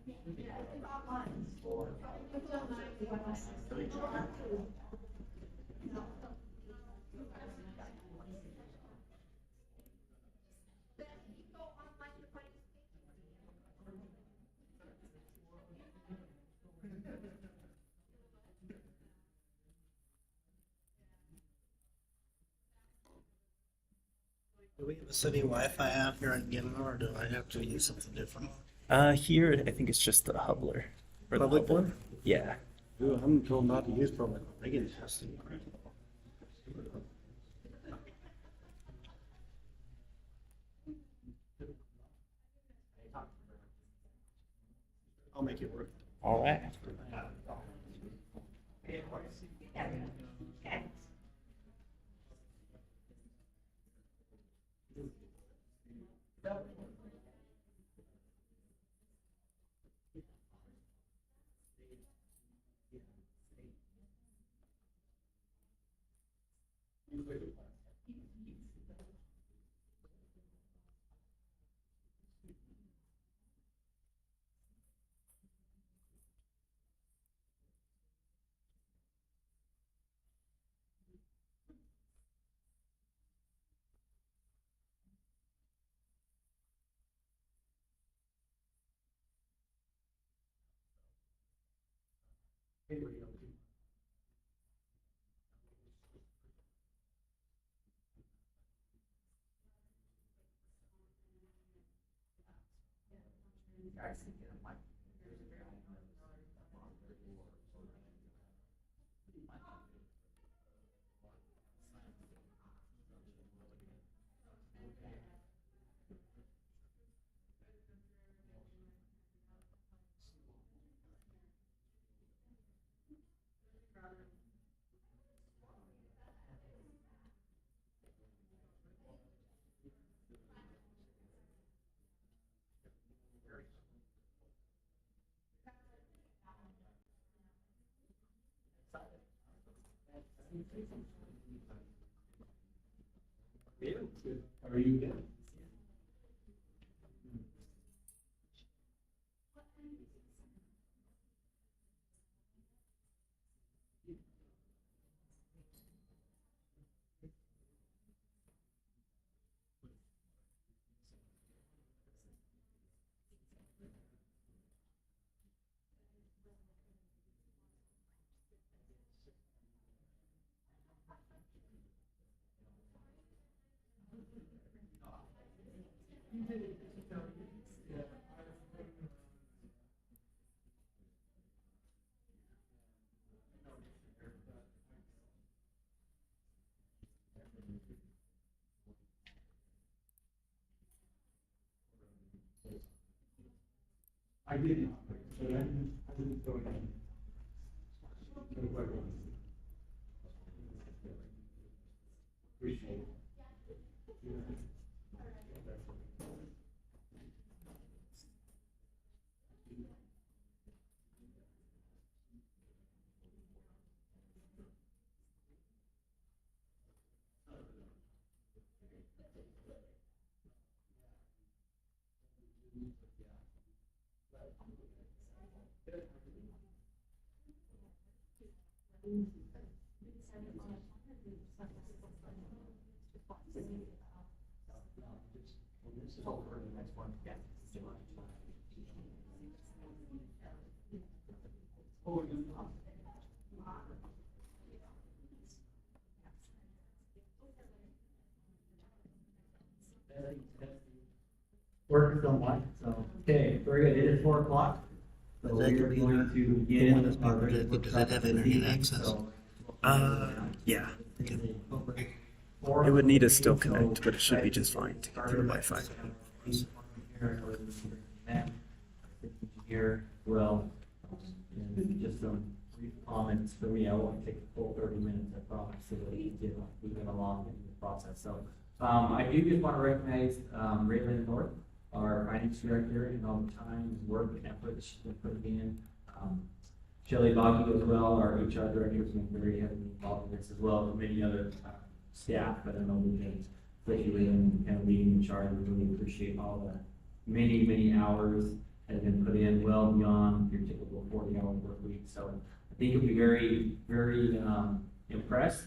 Do we have a city Wi-Fi out here in Gimmer, or do I have to use something different? Here I think it's just the Hubler. Or the Public Hubble. one? Yeah. Ooh, I'm told not to use public. They get tested. I'll make it work. All right. How are you again? I did not, but I didn't go in. Appreciate it. Work somewhat, so, okay, very good, it is 4 o'clock. So Is we that are computer going to the begin. one that's being projected? Does that have internet access? Yeah. It It would need to still connect, but it should be just fine to get through Wi-Fi. Here, well, and just some brief comments for me. I won't take the full 30 minutes, I promise, so that we can get along in the process. So I do just want to recognize Raylan North, our finance director, and all the time and work and effort she's been putting in. Shelley Boggy as well, our HR director, has been very heavily involved in this as well as many other staff, but I know we've been especially in kind of leading the charge. We really appreciate all the many hours that have been put in well beyond your typical 40-hour work week. So I think you'll be very, very impressed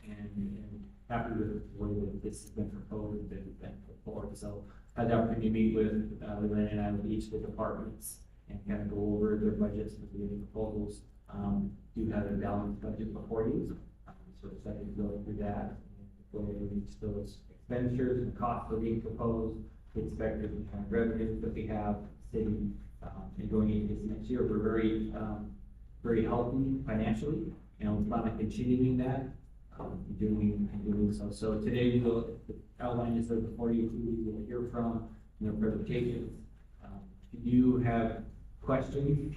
and happy with the way that this has been proposed and been put forward. So I had the opportunity to meet with Lynn and I with each of the departments and kind of go over their budgets and the proposals. Do have a balanced budget before you, so excited to go through that and go over each of those expenditures and costs that are being proposed, the expected revenues that we have city and going into this next year. We're very very healthy financially, and we plan on continuing that, doing so. So today we will outline this before you, who we will hear from in their presentations. If you have questions,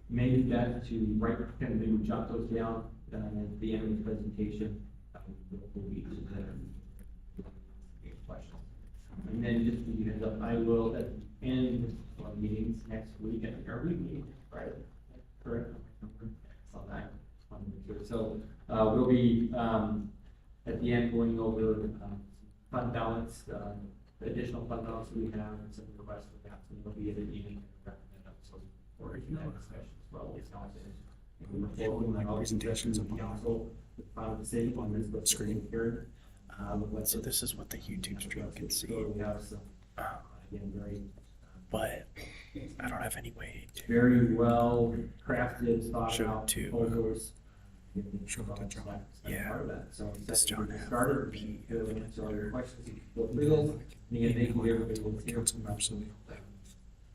maybe best to write, kind of maybe jot those down at the end of the presentation. We'll be questions. And then just to give you a heads up, I will at the end of our meetings next week, at our meeting, right? Correct? Sometime. So we'll be at the end going over fund balance, the additional fund balance we have, and some requests for that. So there'll be at the evening or discussion as well. Presentations of the council, the final decision on this screen here. So this is what the YouTube stream can see. We have some, again, very, But I don't have any way to very well crafted, thought show out to, proposals. show to John. Yeah. Part of that. So Does John have started, we could answer all your questions. Go through this. And again, thank you everybody who was here. Absolutely.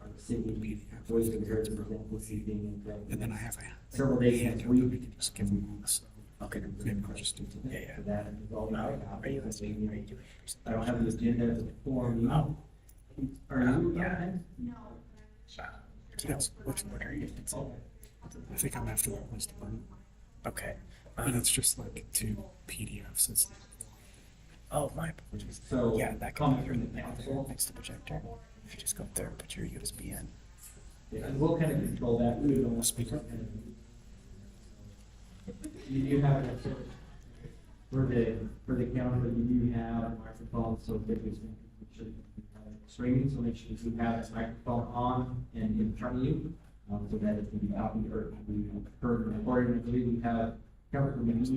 Our city, voice of the Heritage present this evening. And then I have several days next week. We can just give them this. Okay. Maybe we'll just do it. Yeah, For that is all that I have. Are you listening? Are you doing? I don't have the agenda as a form. Oh. Are you? Yeah. Yes. Which one are you? I think I'm after the list one. Okay. And it's just like 2 PDFs. It's oh, my apologies. So yeah, that can be from the there council. next to the projector. If you just go up there and put your USB in. Yeah, and we'll kind of control that. We don't Speaker. You have it for the counter. You do have a microphone, so if it's streaming, so make sure you have that microphone on and in front of you, so that it can be copied or be heard and recorded. I believe we have covered the meetings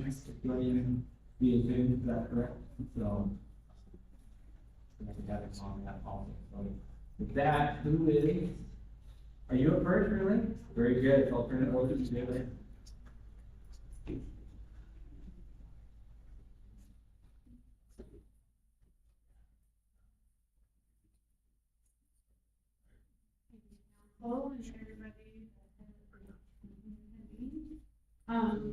joining via Zoom. Is that correct? So we have it on that also. So with that, who is? Are you up first, really? Very good. So I'll turn it over to you. Hello, and everybody.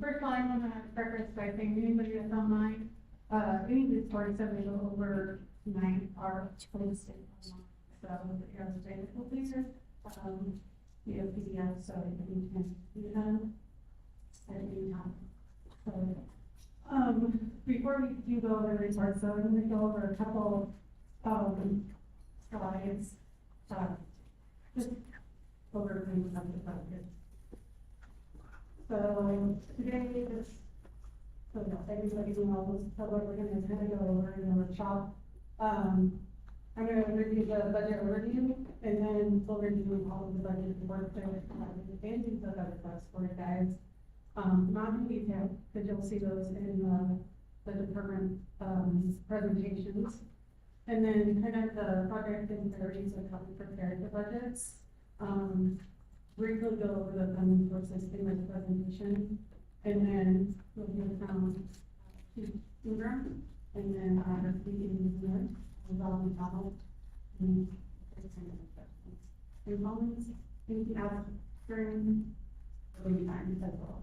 First of all, I want to preface by saying anybody that's online, any of these stories that we go over tonight are posted online. So if you're available there, you have PDF, so you can view them at any time. So, before we do go over the reports, so I'm going to go over a couple slides. Just over things on the budget. So today, so that everybody knows what we're going to kind of go over in the workshop. I'm going to review the budget overview, and then we'll review all of the budget work that and do the other requests for you guys. Not in detail, because you'll see those in the department presentations. And then kind of the project and priorities of how we prepared the budgets. Briefly go over the funding sources in this presentation, and then we'll hear from Ingram, and then our speaking engineer, Ron McDonald, and comments, anything else during the time as well.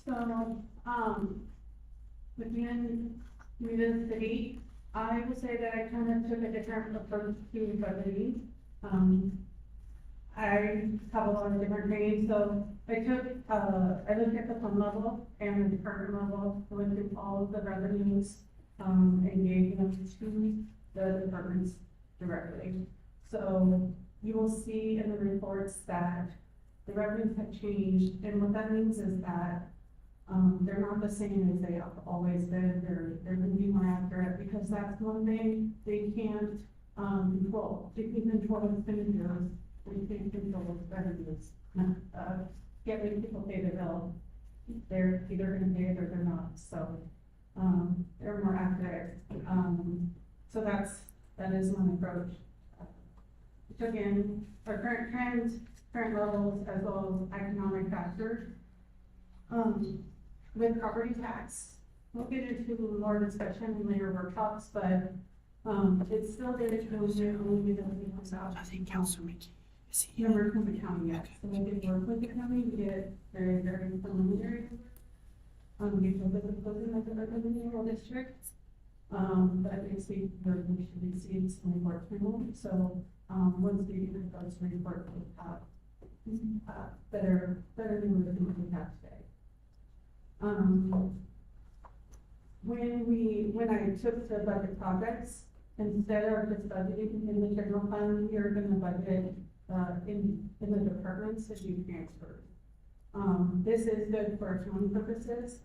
So, within the city, I will say that I kind of took a different approach to budgeting. I have a lot of different trainings, so I looked at the fund level and the department level, went through all of the revenues, and gave them to the departments directly. So you will see in the reports that the revenues have changed, and what that means is that they're not the same as they have always been. They're going to be more accurate, because that's one thing they can't control. If you control expenditures, we can control revenues. Get when people pay their bill, they're either gonna pay it or they're not, so, they're more accurate. So that is one approach. Took in our current trends, current levels, as well as economic factors. With property tax, we'll get into more discussion in later workshops, but, it's still there to go there only because we have out. I think Councilor Mickey is he? Number from the county yet, so we did work with the county, we get very, very preliminary. We took the closing of the urban renewal district. But next week, we should receive some report from them, so, once we get those report, we'll have, better numbers than we have today. When I took the budget projects, instead of just budgeting in the general fund, we are gonna budget, in the departments to do transfers. This is good for accounting purposes,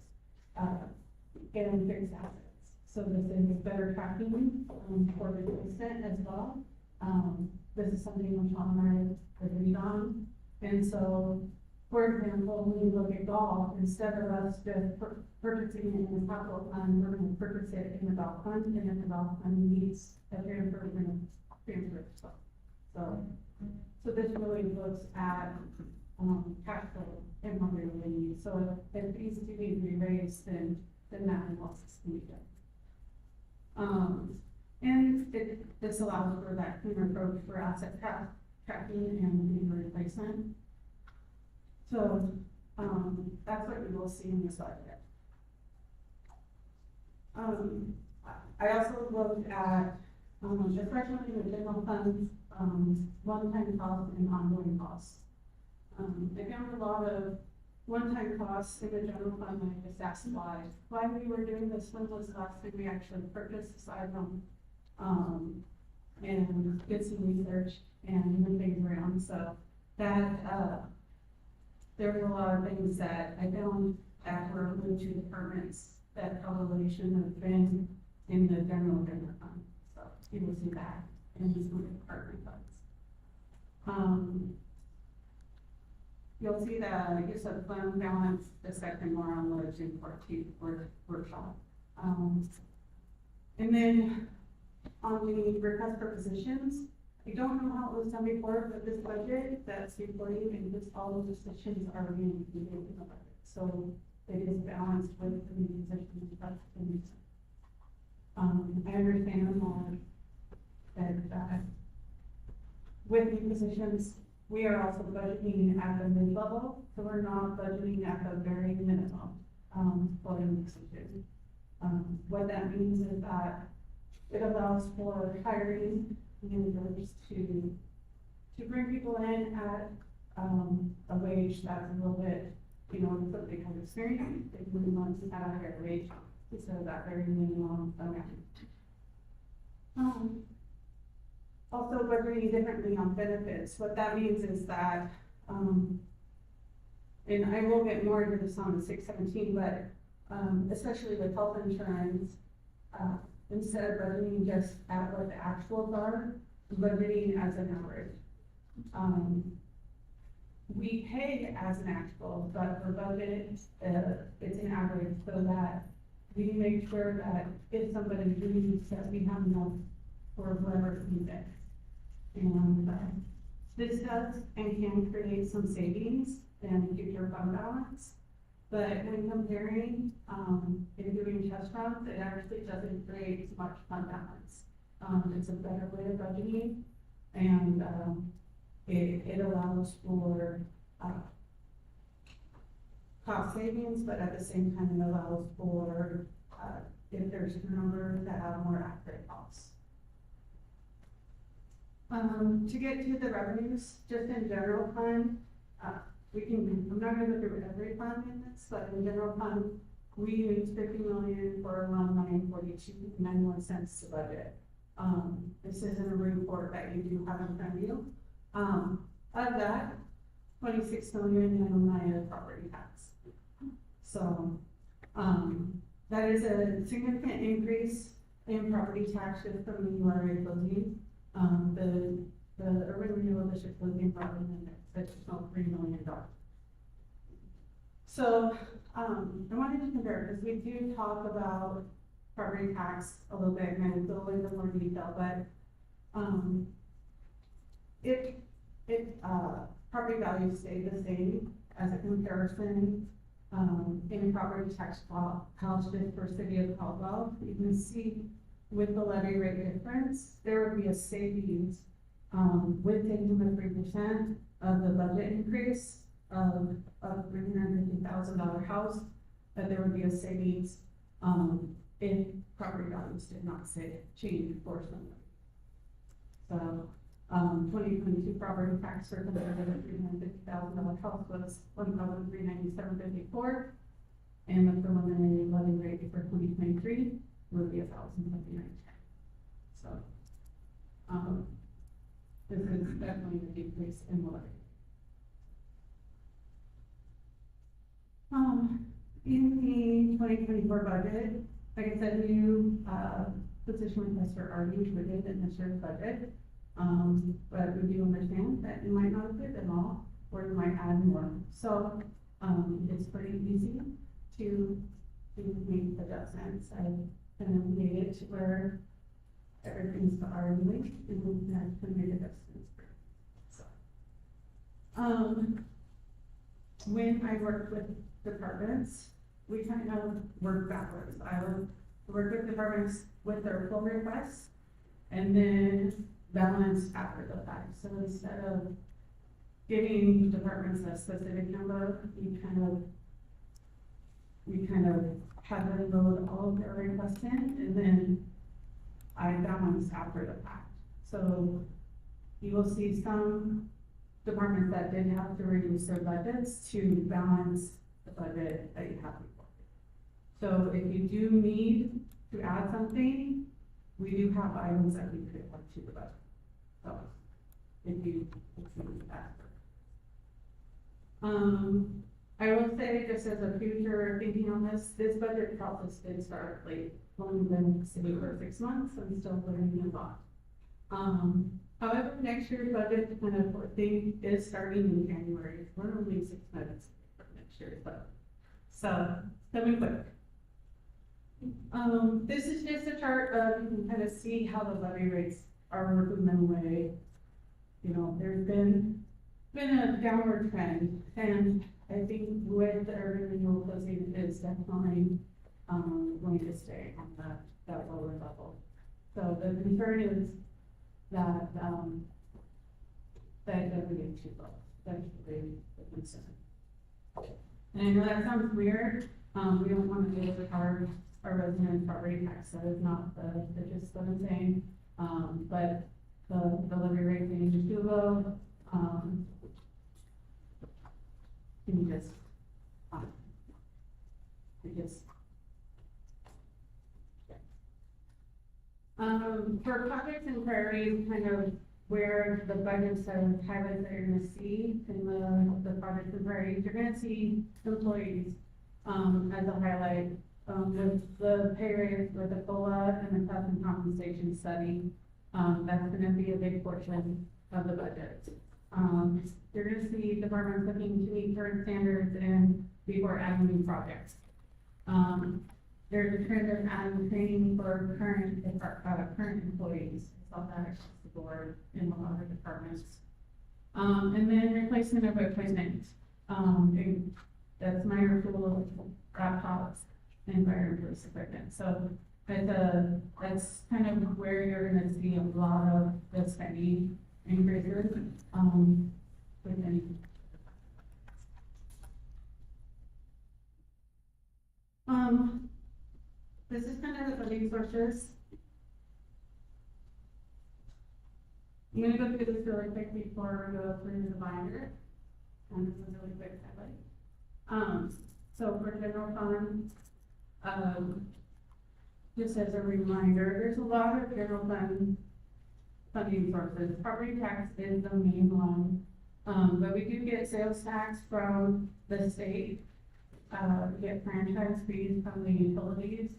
and fixed assets. So this is better tracking, for replacement as well. This is something Michelle and I agreed on. And so, for example, when you look at golf, instead of us just purchasing it in the capital fund, we're gonna purchase it in the golf fund, and if the golf fund needs a transfer, we're gonna transfer it. So this really looks at, cash flow and what we really need. So if these do need to be raised, then that analysis can be done. And this allows for that cleaner approach for asset tracking and replacement. So, that's what you will see in this budget. I also looked at, especially in the general funds, one-time costs and ongoing costs. I found a lot of one-time costs in the general fund, and I just asked why we were doing this. When was the last time we actually purchased this item? And did some research and moved things around, so that, there were a lot of things that I found that were moved to departments that probably shouldn't have been in the general fund, so you will see that in these department funds. You'll see that, I guess, the fund balance discussion more on the June 14th workshop. And then on the request for positions, I don't know how it was done before, but this budget that's before you, and this, all of the positions are being included in the budget. So it is balanced with the new positions. I understand that with new positions, we are also budgeting at the mid-level, so we're not budgeting at the very minimum, for the position. What that means is that it allows for hiring managers to bring people in at, a wage that's a little bit, so they have experience, they can move on at a higher wage, instead of that very minimum amount. Also budgeting differently on benefits. What that means is that, and I will get more into this on the 617, but, especially with health insurance, instead of budgeting just at what the actuals are, budgeting as an average. We pay as an actual, but for budget, it's an average, so that we make sure that if somebody leaves, that we have enough for whoever needs it. And this does and can create some savings and future fund balance. But when comparing, and doing test runs, it actually doesn't create as much fund balance. It's a better way of budgeting, and it allows for cost savings, but at the same time, it allows for if there's turnover to have more accurate costs. To get to the revenues, just in general fund, I'm not gonna go through every fund in this, but in general fund, we use 50 million for $1,942.91 to budget. This isn't a report that you do have in front of you. Of that, 26 million is property tax. So, that is a significant increase in property taxes from the URA closing. The urban renewal district was being brought in an additional $3 million. So, I wanted to compare, because we do talk about property tax a little bit, and I will go into more detail, but, property values stay the same as a comparison, in property tax house just for city of Caldwell. You can see with the levy rate difference, there would be a savings, with taking the 3% of the budget increase of $350,000 house, that there would be a savings, if property values did not change for somebody. So, 2022 property tax for the $350,000 house was $1,397.54, and the preliminary levy rate for 2023 would be $1,079. So, this is definitely a decrease in the levy. In the 2024 budget, like I said, new position request for RD included in this year's budget. But we do understand that it might not fit them all, or it might add more. So, it's pretty easy to make adjustments. I kind of made it to where everything's the RD link, and we can make adjustments. So, when I work with departments, we kind of work backwards. I would work with departments with their full requests, and then balance after the fact. So instead of giving departments a specific number, we kind of have them load all of their requests in, and then I balance after the fact. So you will see some departments that did have to reduce their budgets to balance the budget that you have before. So if you do need to add something, we do have items that we could add to the budget. So if you need that. I will say, just as a future thinking on this budget process did start late, only been sitting for 6 months, I'm still learning a lot. However, next year's budget kind of thing is starting in January. We're only 6 months for next year's budget. So, coming quick. This is just a chart of, you can kind of see how the levy rates are working their way. You know, there's been a downward trend, and I think with the urban renewal closing, it's definitely going to stay on that lower level. So the concern is that that it doesn't get too low. That's really the concern. And I know that sounds weird. We don't want to overcharge our residents' property tax. That is not the gist of what I'm saying. But the levy rate being too low, can you just, for projects and priorities, kind of where the budgets have highlights that you're gonna see in the projects and priorities, you're gonna see employees, as a highlight, with the pay raise, with the COLA and the cost and compensation study. That's gonna be a big portion of the budget. You're gonna see departments looking to meet current standards and before adding new projects. There's a trend of adding training for current employees. I saw that across the board in a lot of departments. And then replacement of equipment. That's minor tools, laptops, and fire and police equipment. So that's kind of where you're gonna see a lot of the spending increases, within. This is kind of the funding sources. I'm gonna go through this really quick before we go through the binder. And this is a really quick highlight. So for general fund, just as a reminder, there's a lot of general fund funding sources. Property tax is the main one, but we do get sales tax from the state. We get franchise fees from the utilities.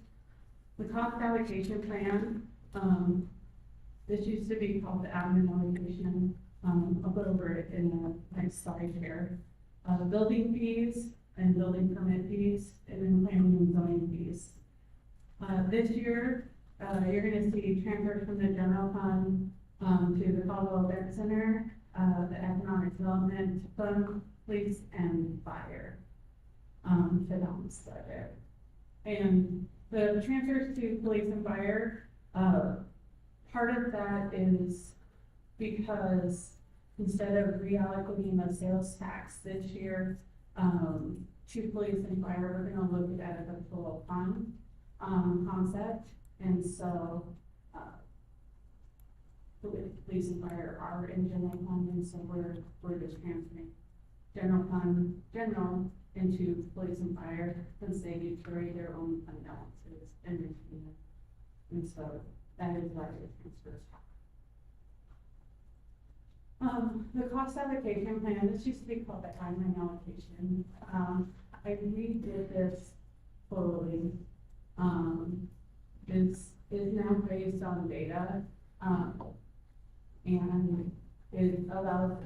The cost allocation plan This used to be called the admin allocation. I'll go over it in the next slide here. Building fees and building permit fees, and then planning and zoning fees. This year, you're gonna see transfers from the general fund, to the Caldwell Event Center, the Economic Development Fund, Police and Fire, to balance the budget. And the transfers to police and fire, part of that is because instead of reallocating the sales tax this year, to police and fire, we're gonna look at it as a full fund, concept. And so, police and fire are in general fund, and so we're just transferring general fund, general into police and fire, since they do carry their own fund balances and retain it. And so that is why it transfers. The cost allocation plan, this used to be called the timeline allocation. I redid this fully. Is now based on data, and it allows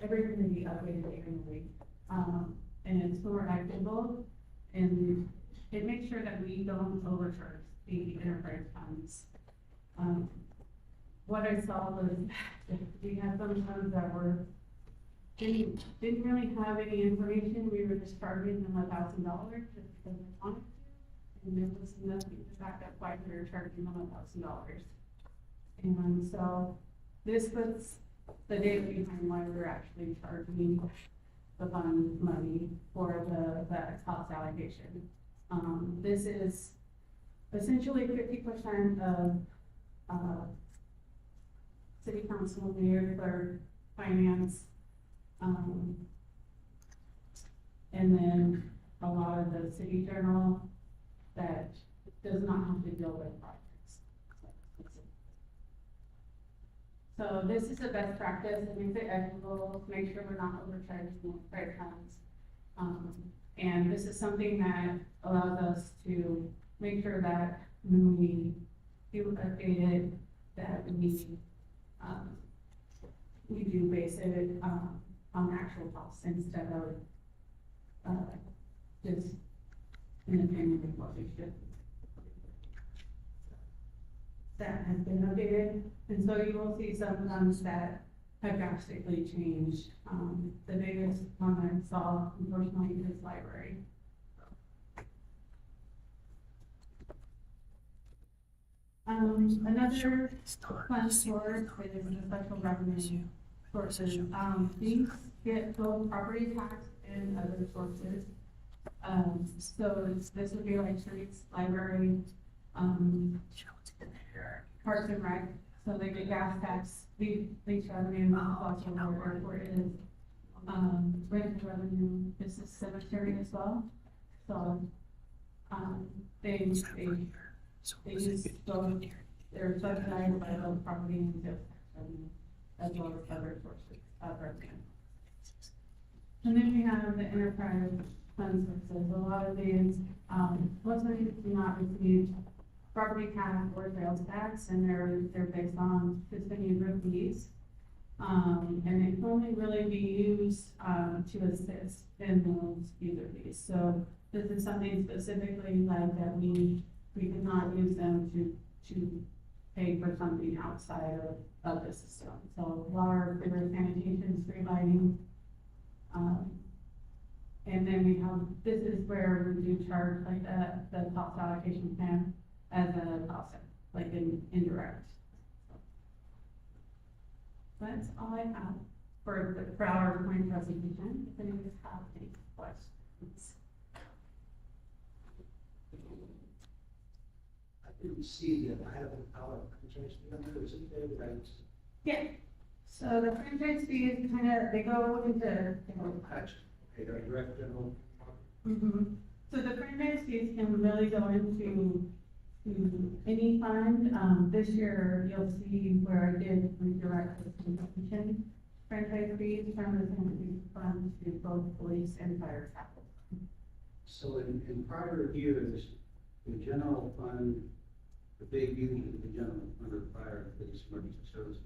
everything to be updated annually. And it's more equitable, and it makes sure that we don't overcharge the enterprise funds. What I saw was we had some funds that didn't really have any information. We were just charging them $1,000 just because we wanted to. And there was nothing to back up why we were charging them $1,000. And so this was the data behind why we're actually charging the fund money for the cost allocation. This is essentially 50% of city council, mayor, clerk, finance, and then a lot of the city general that does not have to deal with projects. So this is a best practice. It makes it equitable, to make sure we're not overcharging the credit funds. And this is something that allows us to make sure that when we do update it, that we do base it on actual costs instead of just an opinion of what we should. That has been updated, and so you will see some funds that have drastically changed. The biggest one I saw, unfortunately, is library. Another fund source is the special revenue sources. These get both property tax and other sources. So this would be like streets, library, parks and rec. So they get gas tax, lease revenue, also where airport is. Rent revenue, this is cemetery as well. So, they use both, they're subsidized by both property and sales tax revenue, as well as other sources of revenue. And then we have the enterprise fund sources. A lot of these, most of these do not receive property tax or sales tax, and they're based on fiscal user fees. And it can only really be used, to assist in those user fees. So this is something specifically like that we cannot use them to pay for something outside of the system. So water, river sanitation, street lighting. And then we have, this is where we do charge like the cost allocation plan as a cost, like in indirect. That's all I have for our point presentation. If anyone has any questions. I didn't see that I have our franchise number, is it there, right? Yeah, so the franchise fees they go into, Okay, our direct general. So the franchise fees can really go into any fund. This year, you'll see where I did redirect the compensation franchise fees from the sanitary fund to both police and fire capital. So in prior years, the general fund the big beauty of the gentleman under fire police emergency services.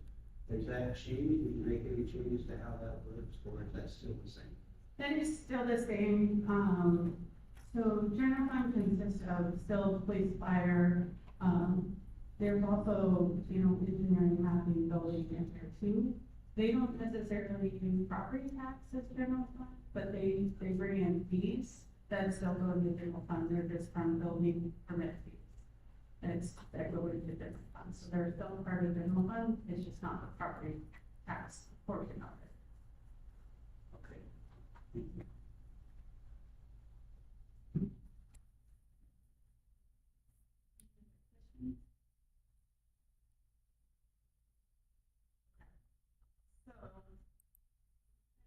Has that changed? Did you make any changes to how that works, or is that still the same? That is still the same, so general fund consists of still police, fire, there's also, engineering, mapping, building in there too. They don't necessarily use property tax as general fund, but they bring in fees that still go into general fund, they're just from building permit fees. That go into different funds, so they're still part of general fund, it's just not the property tax portion of it. Okay.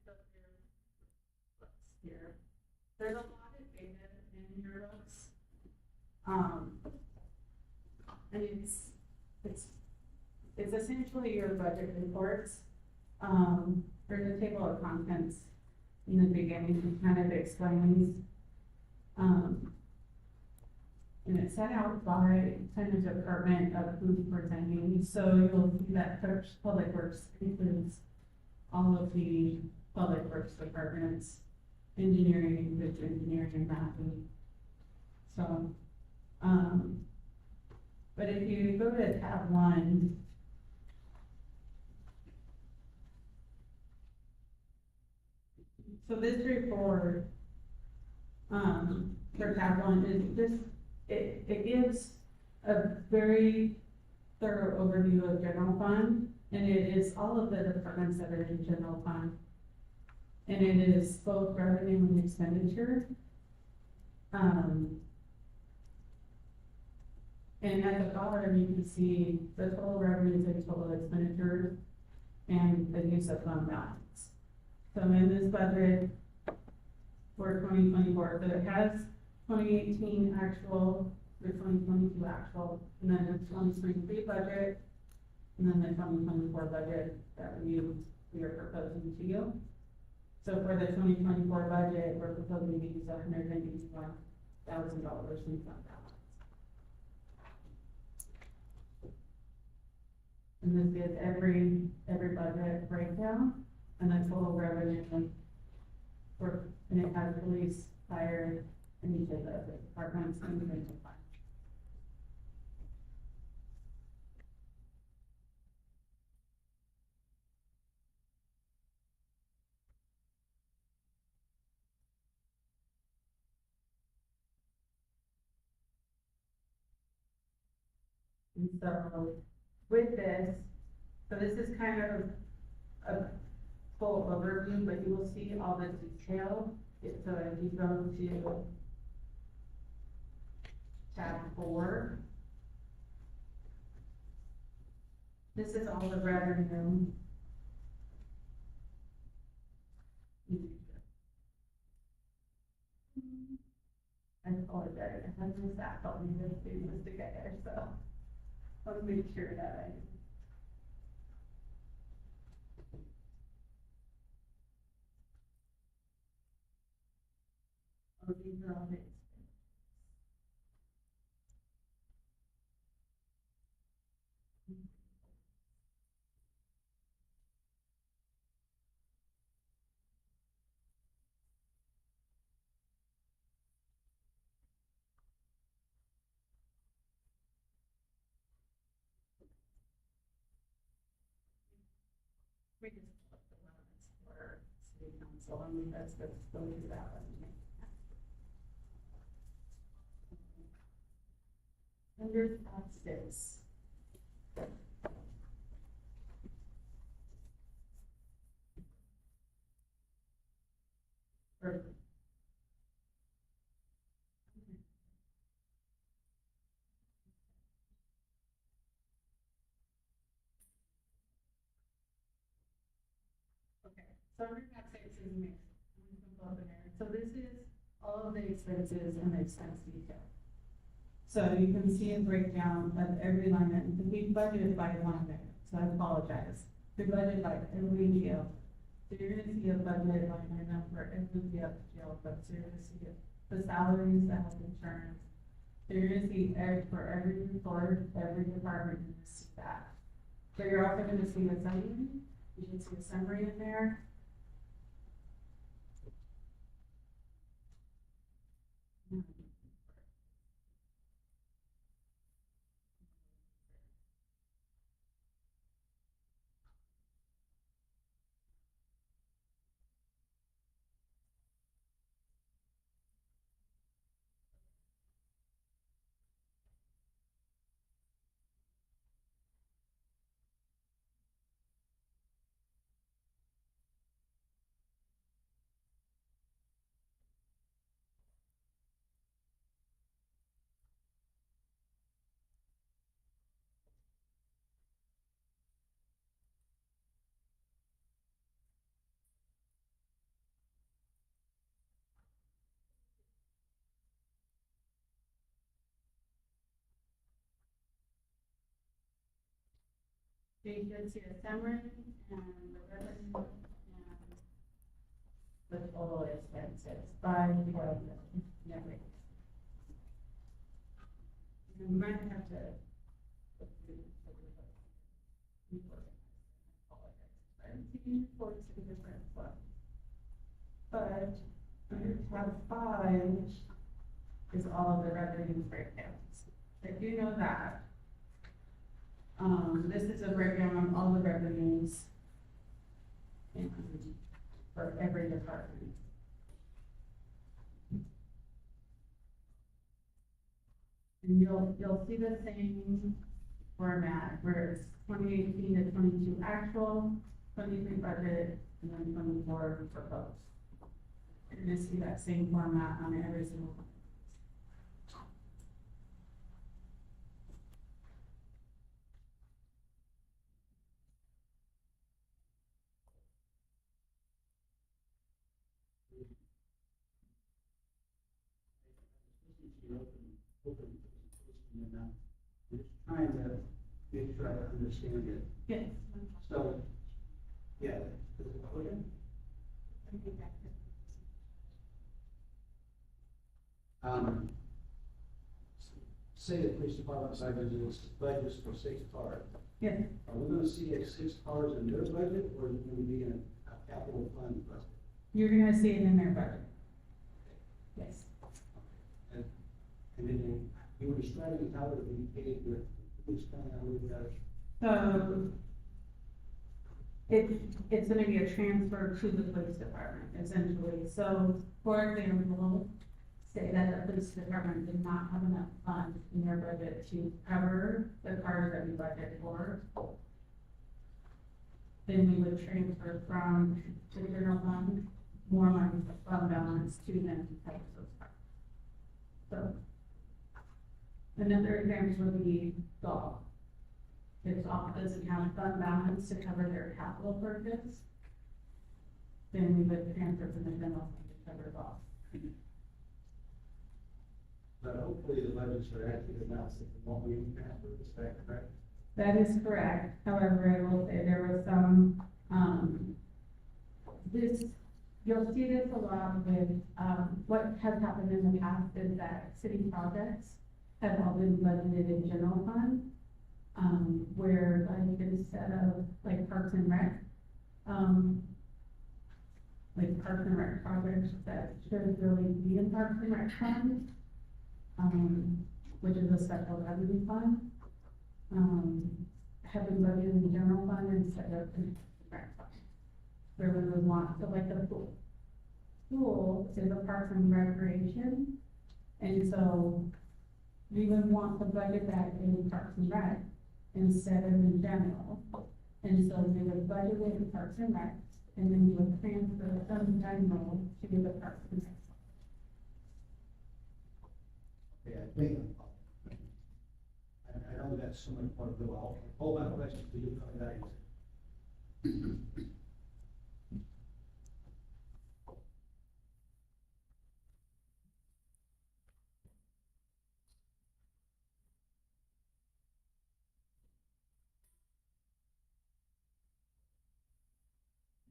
So, here, there's a lot of data in your books. And it's essentially your budget reports. There's a table of contents in the beginning that kind of explains, and it's set out by kind of department of who's presenting. So you'll see that Public Works includes all of the Public Works departments, engineering, bridge engineering, mapping. So, but if you go to tab 1, so this report, for tab 1 is this, it gives a very thorough overview of general fund, and it is all of the departments that are in general fund. And it is both revenue and expenditure. And at the bottom, you can see the total revenues and total expenditures and the use of fund balance. So in this budget for 2024, so it has 2018 actual, the 2022 actual, and then the 2023 budget, and then the 2024 budget that we are proposing to you. So for the 2024 budget, we're proposing to use $181,000 in fund balance. And this is every budget breakdown, and the total revenue and it has police, fire, and each of the departments and the general fund. And so with this, so this is kind of a full overview, but you will see all the detail. So if you go to tab 4, this is all the revenue. I apologize, I had my staff help me to do this together, so let's make sure that these are all the expenses. We just put the limits for city council, and that's go through that one. Under tab 6. Perfect. Okay, so under tab 6 is mixed. So this is all of the expenses and the expense detail. So you can see a breakdown of every line item. We budgeted by line item, so I apologize. We budgeted by every deal. So you're gonna see a budget line item for every jail, but so you're gonna see the salaries, the health insurance, You're gonna see for every report, every department, you're gonna see that. So you're also gonna see the summary, you can see a summary in there. So you can see a summary and the revenue and the total expenses by department and everything. And you might have to. Look through the report. Reports in different funds. But under tab 5 is all of the revenue breakdowns. I do know that. This is a breakdown of all the revenues and for every department. And you'll see the same format where it's 2018 to 22 actual, 23 budget, and then 24 proposed. You're gonna see that same format on every single one. Just trying to make sure I understand it. Yes. So, yeah, is it okay? Say the police department side budgets for 6 cars. Yes. Are we gonna see 6 cars in their budget, or is it gonna be in a capital fund budget? You're gonna see it in their budget. Yes. And then you were describing how it would be paid with, who's coming out with that? So it's gonna be a transfer to the police department essentially. So for example, say that the police department did not have enough funds in their budget to cover the cars that we budgeted for. Then we would transfer from to the general fund, more money from balance to them to cover those cars. So another example would be golf. If golf doesn't have fund balance to cover their capital purchase, then we would transfer from the general fund to cover golf. But hopefully the budgets are actually announced, it won't be transferred, is that correct? That is correct. However, I will say there was some, you'll see this a lot with, what has happened in the past is that city projects have all been budgeted in general fund, where like instead of like Parks and Rec, like Parks and Rec projects that should really be in Parks and Rec fund, which is a special revenue fund, have been budgeted in the general fund instead of in the rec fund. Where we would want, so like the pool. Pool is a parks and recreation, and so we would want to budget that in parks and rec instead of in general. And so we would budget it in parks and rec, and then we would transfer some general to the parks and rec. Yeah, I think, I know that's so much more to go out. All my questions to you, that is.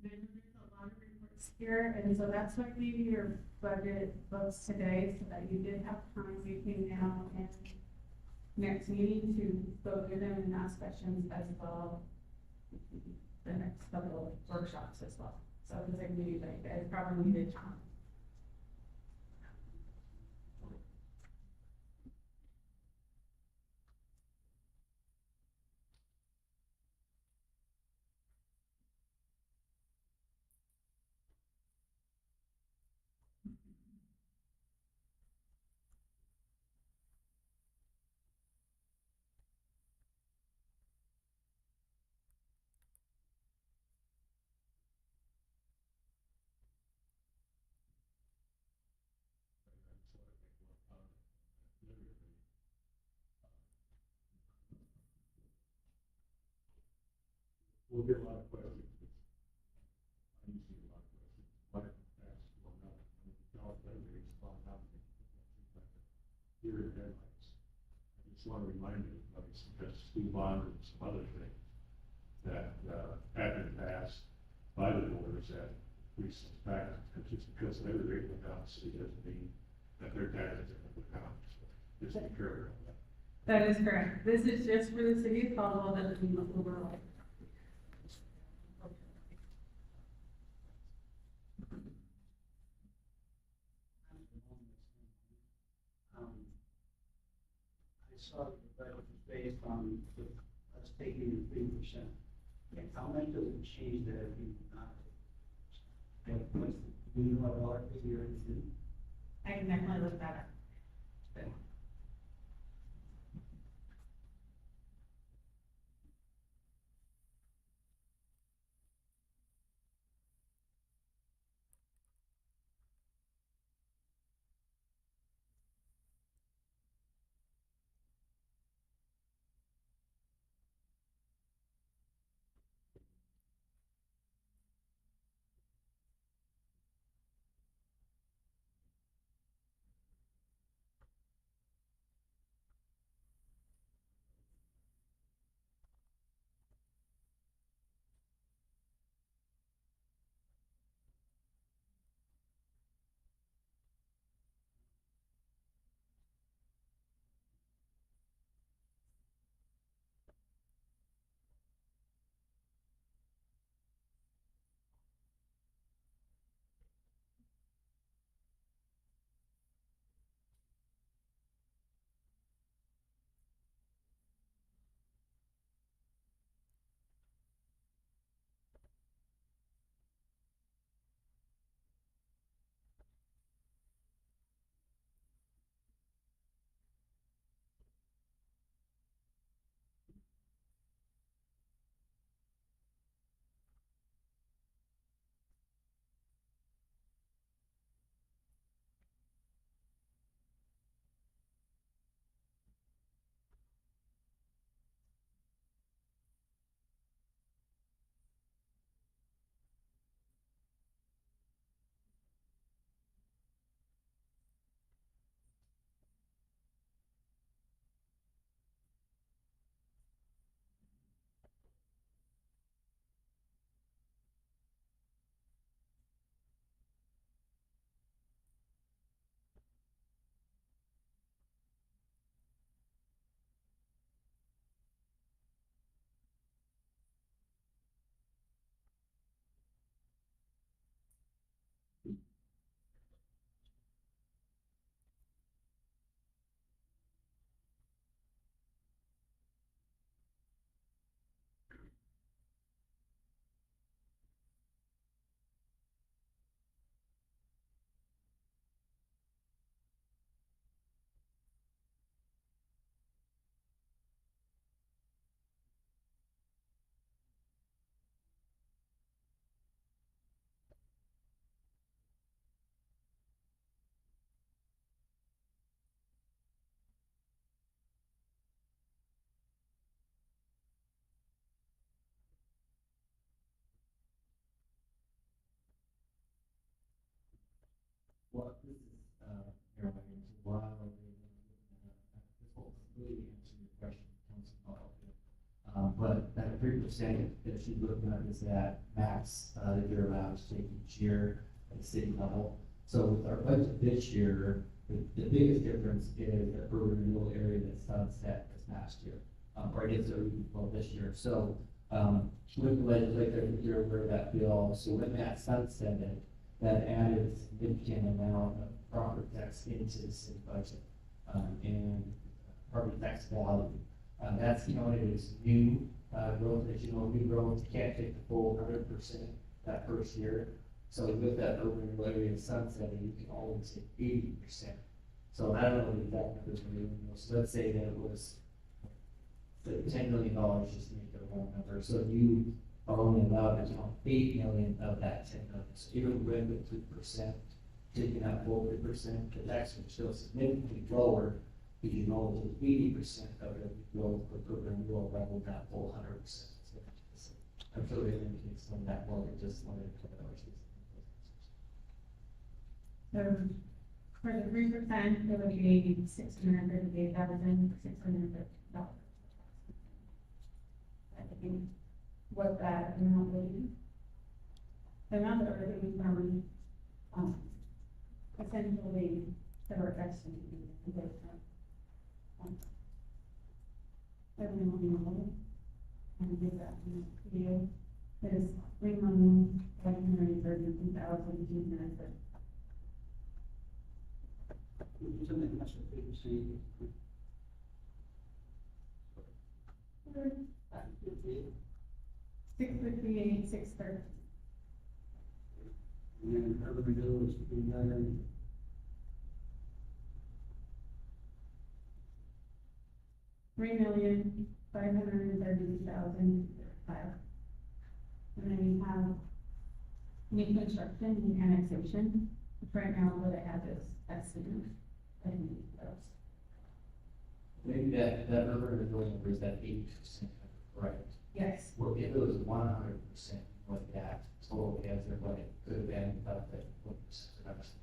Then there's a lot of reports year, and so that's why I gave you your budget books today, so that you did have time between now and next meeting to go through them and ask questions as well. The next couple of workshops as well, so because I knew that you guys probably needed time. We'll get a lot of questions. I usually get a lot of questions. Why that's going on? I mean, y'all better respond now. Here in headlights. I just want to remind everybody, because school bond and some other things that have been passed by the voters that recent taxes, and just because they were able to count, it doesn't mean that their taxes are going to count. So just be careful of that. That is correct. This is just for the city of Caldwell, doesn't mean overall. I saw that the budget was based on us taking the 3%. How much does it change that if you not? Do you know what dollar figure it is? I can definitely look that up. Well, this is, Mayor, while this will completely answer your question, Council, but that that 3% that she's looking at is that max, that you're allowed to take each year at the city level. So with our budget this year, the biggest difference is the urban renewal area that's sunset this past year, or I guess, well, this year. So, with the legislature, you're aware of that bill, so when that sunsetted, that added a significant amount of property tax into the city budget, and property tax value. That's counted as new, growth, as you know, new growth, you can't take the full 100% that first year. So with that urban renewal area sunsetting, you can only take 80%. So I don't know the exact numbers, so let's say that it was $10 million, just to make it a round number. So you are only allowed to count 8 million of that 10 million. So even with the 3%, taking out full 3%, the tax would still significantly lower because you know that 80% of it would go for urban renewal rather than that full 100%. I'm sure they indicate some of that more than just wanted to cover those. So for the 3%, it would be $638,650. I think what that amount would be. The amount that we're getting from, essentially, that we're estimating. Everyone, and give that to you, is $3,532,200. Something much of it, see. 658, 630. And then urban renewal is 3 million. $3,532,005. And then you have new construction and annexation, which right now what I have is estimated. And those. Maybe that urban renewal number is that 80%, right? Yes, Well, if it was 100% like that, total cancer, but it could have been about that 1% reduction.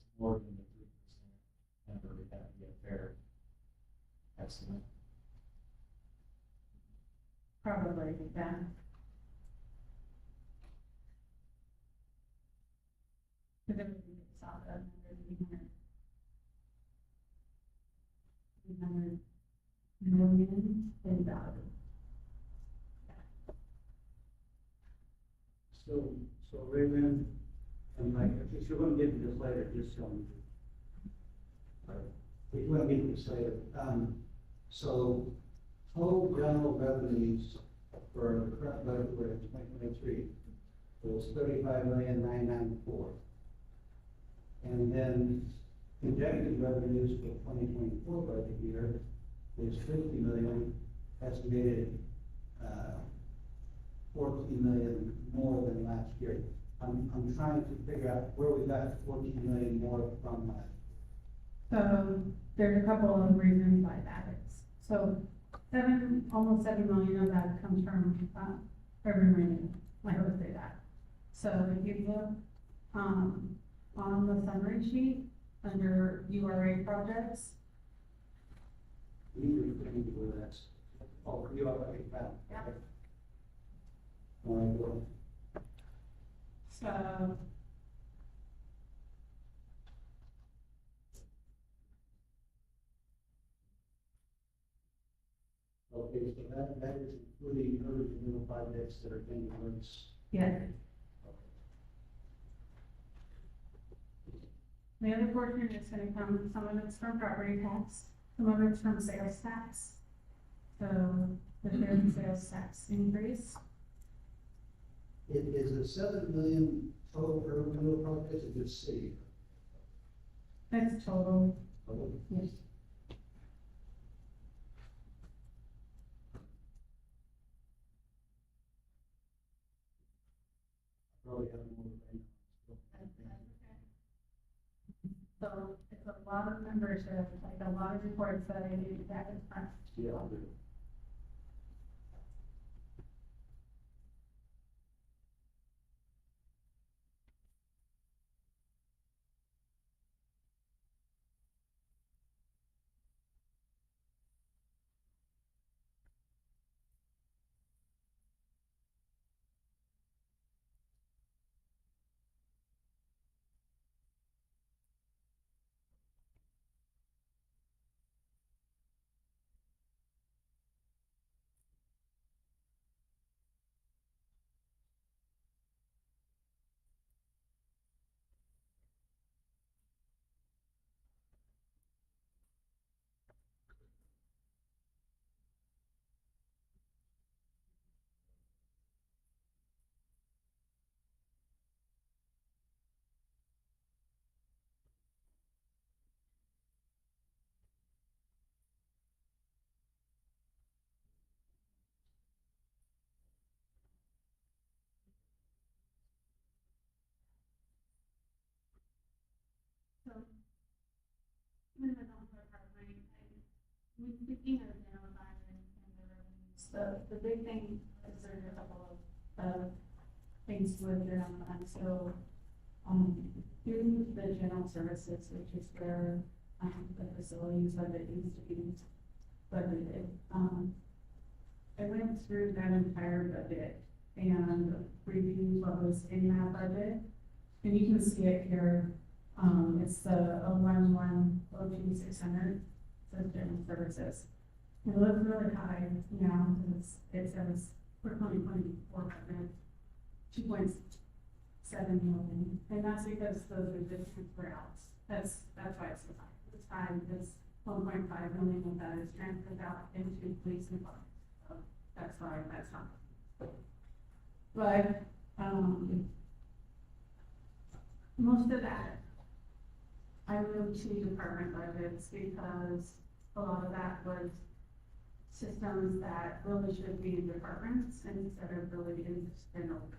It's more than the 3% number, would that be a fair estimate? probably, yeah. Because it would be solid, another 300 million in value. So Raymond, and Mike, if you're gonna get into this later, just tell me. If you're gonna get into this later, so total general revenues for the current budget for 2023 was 35,994,000. And then projected revenues for 2024 budget year is 50 million, estimated, 14 million more than last year. I'm trying to figure out where we got 14 million more from last. So there's a couple of reasons why that is. So almost 7 million of that comes from, urban renewal, I would say that. So if you look, on the summary sheet, under URA projects, You were looking for that. Oh, you already found. Yeah. All right, well, so okay, so that is including urban renewal projects that are in the works. yeah. The other portion is gonna come, some of it's from property tax, some of it's from sales tax. So the sales tax increase, Is the 7 million total urban renewal projects in this city? that's total, Total? yes. Probably have more than. So it's a lot of membership, like a lot of reports that I need that is front. Yeah, I'll do it. So the big thing is there's a couple of things with general fund, so, through the general services, which is where, the facilities budget needs to be budgeted. I went through that entire budget and reviewed what was in that budget, and you can see it here. It's the 011-02600, says general services. It looks really high now, because it says for 2024 budget, 2.7 million, and that's because those are the transfer outs. That's why it's so high. It's high because 1.5 million of that is transferred out into police and fire. So that's why that's high. But, most of that, I moved to department budgets because a lot of that was systems that really should be in departments instead of really in general.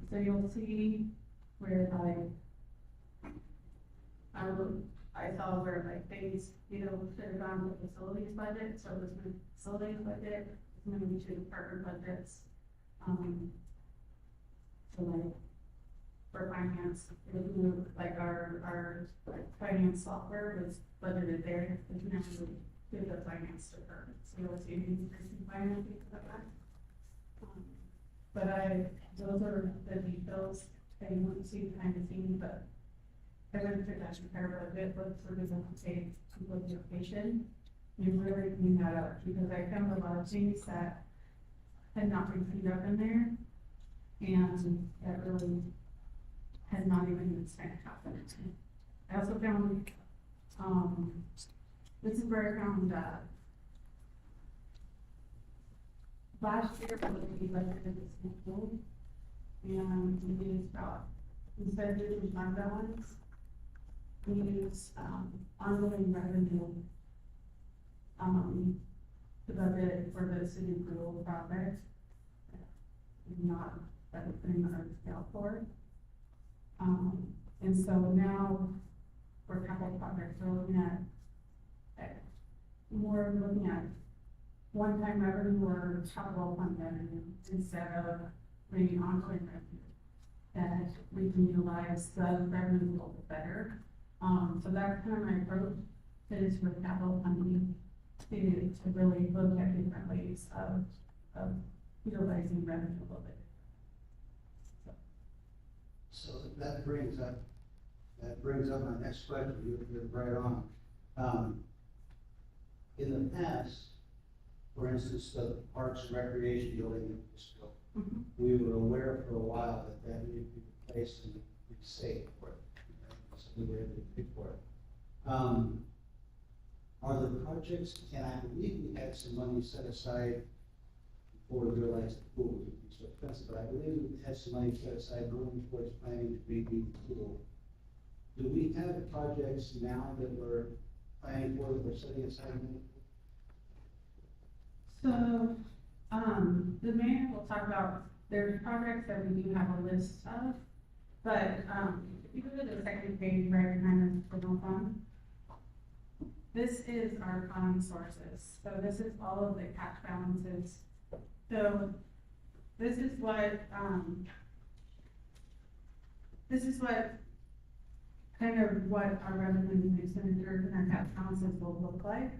So you'll see where like, I saw where like things, should have gone to the facilities budget, so it was moved to facilities budget, it's moved to department budgets. So like, for finance, it was moved, like our finance software was budgeted there, it's now moved to the finance department, so you'll see an increase in finance because of that. But those are the details, I want to see behind the scenes, but I went through that entire budget, looked for the state simplification, and really clean that up, because I found a lot of things that had not been cleaned up in there, and that really has not even been spent happening. I also found, this is where I found, last year, we budgeted this school, and we used instead of using fund balance, we used, ongoing revenue, to budget for the city pool project, not that we're putting our scale for. And so now, for capital projects, we're looking at one-time revenue or capital fund revenue instead of maybe ongoing revenue, that we can utilize the revenue a little bit better. So that's kind of my approach, is with capital funding, to really look at different ways of utilizing revenue a little bit. So that brings up my next question, you're right on. In the past, for instance, the Parks and Recreation building in Frisco, we were aware for a while that needed to be replaced and we saved for it. So we were able to pay for it. Are the projects, and I believe we had some money set aside before we realized the pool would be so expensive, but I believe we had some money set aside going towards planning to redo the pool. Do we have projects now that we're planning for, that we're setting aside money for? So, the mayor will talk about, there's projects that we do have a list of, but, if you go to the second page right behind the general fund, this is our funding sources. So this is all of the cash balances. So this is what kind of what our revenue and expenditures and our cash balances will look like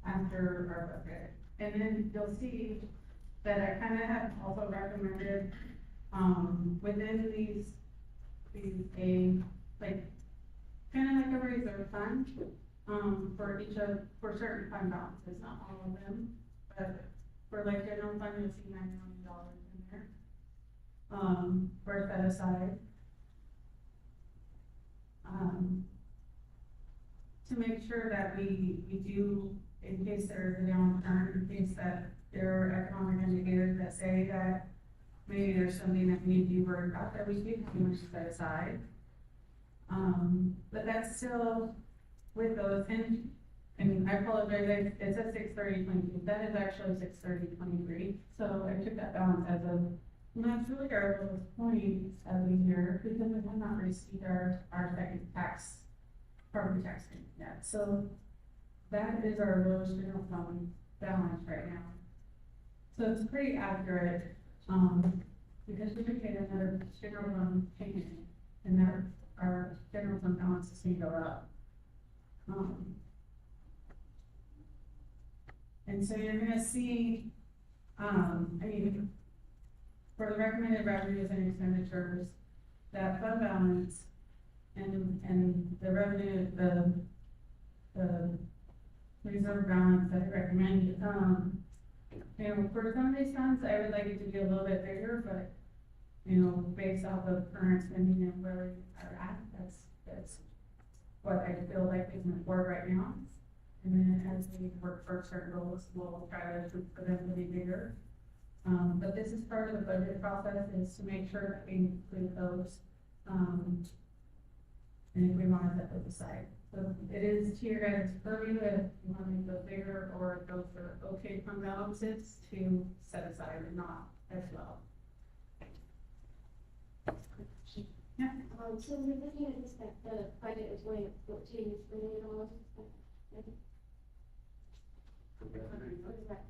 after our budget. And then you'll see that I kind of have also recommended, within these kind of like a reserve fund, for certain fund balances, not all of them, but for like general fund, you'll see $9 million in there, for set aside. To make sure that we do, in case there's a downturn, in case that there are economic indicators that say that maybe there's something that we need to be worried about, that we do have money set aside. But that's still with those, and I apologize, it says 6/30/22, that is actually 6/30/23, so I took that balance as of, and that's really our lowest point of the year, because we have not received our second property tax payment yet, so that is our lowest general fund balance right now. So it's pretty accurate, because we paid another general fund payment, and our general fund balance is going to go up. And so you're gonna see, for the recommended revenues and expenditures, that fund balance and the revenue, the reserve balance that I recommend, for some of these funds, I would like it to be a little bit bigger, but, based off of current spending and where we are at, that's what I feel like we can afford right now. And then as we work for certain goals, we'll try to shoot for them to be bigger. But this is part of the budget process, is to make sure that we include those, and if we want to set those aside. So it is to your guys' purview if you want to make those bigger, or if those are okay fund balances to set aside or not as well. Yeah. So we're looking at this, that the budget is going up $14 million. What is that?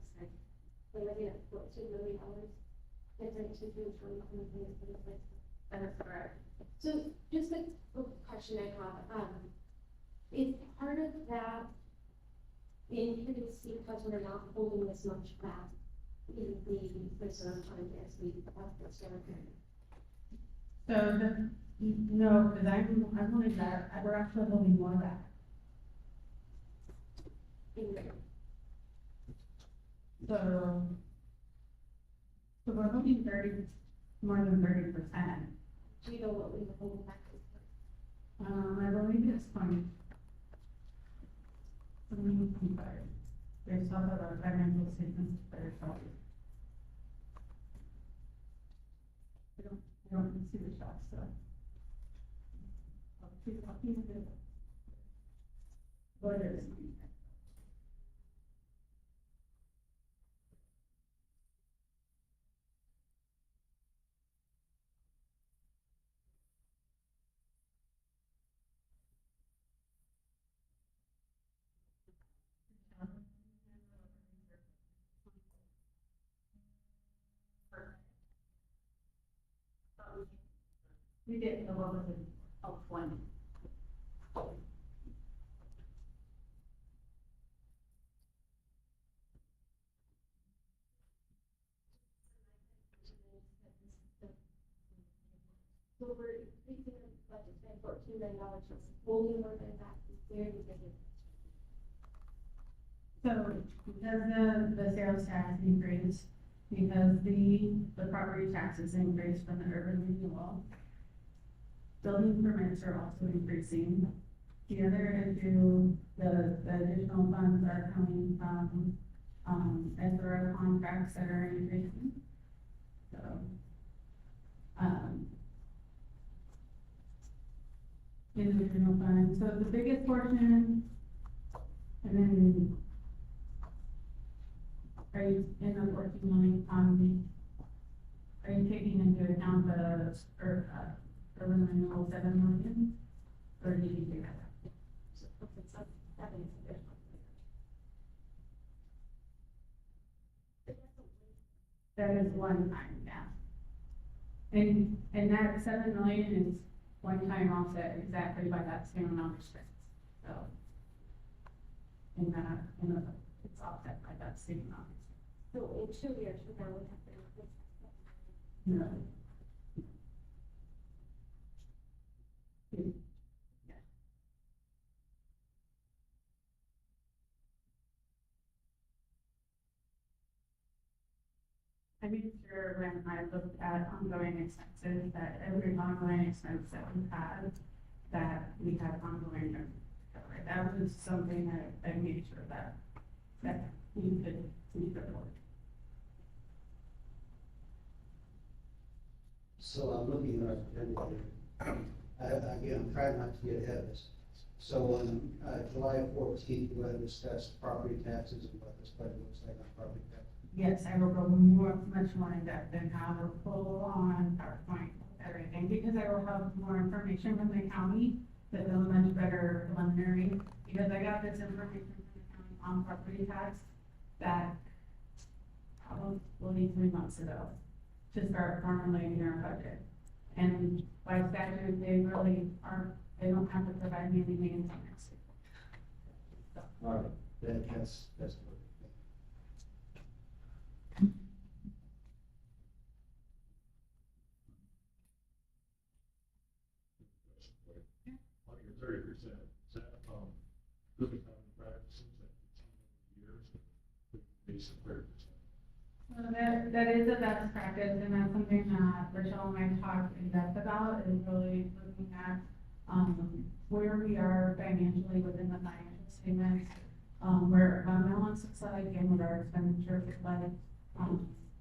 We're looking at $14 million. That is correct. So just a question I have, is part of that increase because we're not holding as much back in the reserve fund as we have this year? So no, because I'm only that, we're actually holding more back. So we're holding more than 30%. Do you know what we were holding back? I believe it's 20. Based off of our financial statements, they're solid. I don't see the shots, so. I'll keep it. What is? We did a little bit of 20. So we're increasing the budget by $14 million, only more than that, is very big. So because the sales tax increased, because the property taxes increased from the urban renewal, building permits are also increasing. The other issue, the additional funds are coming from, SRO contracts that are increasing. So, in the general fund, so the biggest portion, and then are you in the working money, are you taking into account the, urban renewal 7 million? Or did you do that? That is one time, yeah. And that 7 million is one time offset exactly by that same amount of expense, so. It's offset by that same amount. So in 2 years from now, we have to replace that. No. I made sure when I looked at ongoing expenses, that every ongoing expense that we had ongoing to cover. That was something that I made sure that we could afford. So I'm looking at our agenda here. Again, I'm trying not to get ahead of this. So on July 14th, we're going to discuss property taxes and what this budget looks like on property taxes. Yes, I will go much more in depth than how we're full on PowerPoint, everything, because I will have more information from the county that is much better preliminary, because I got this information from the county on property tax, back probably 3 months ago to start formulating our budget. And by statute, they really aren't, they don't have to provide me anything until next week. All right, that's good. On your 30%, is that, good accounting practices that continue over the years? Base of 30%. So that is a best practice, and that's something that Rachel and I talked in depth about, is really looking at, where we are financially within the financial statements, where our balance looks like and what our expenditures look like.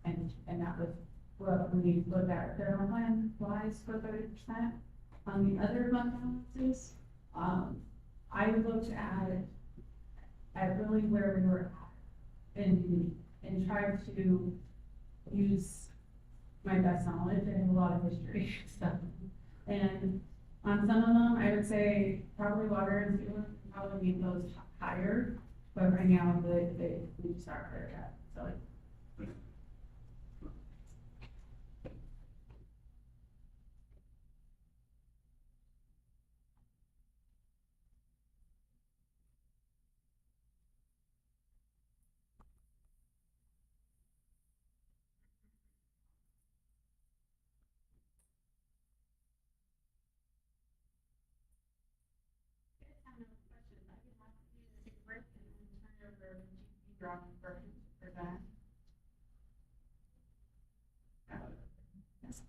And that was what we looked at general plan wise for 30%. On the other fund balances, I looked at really where we were at and tried to use my best knowledge. I have a lot of history stuff. And on some of them, I would say probably water and sewer probably need those higher, but right now we just aren't there yet. So for that. Yes.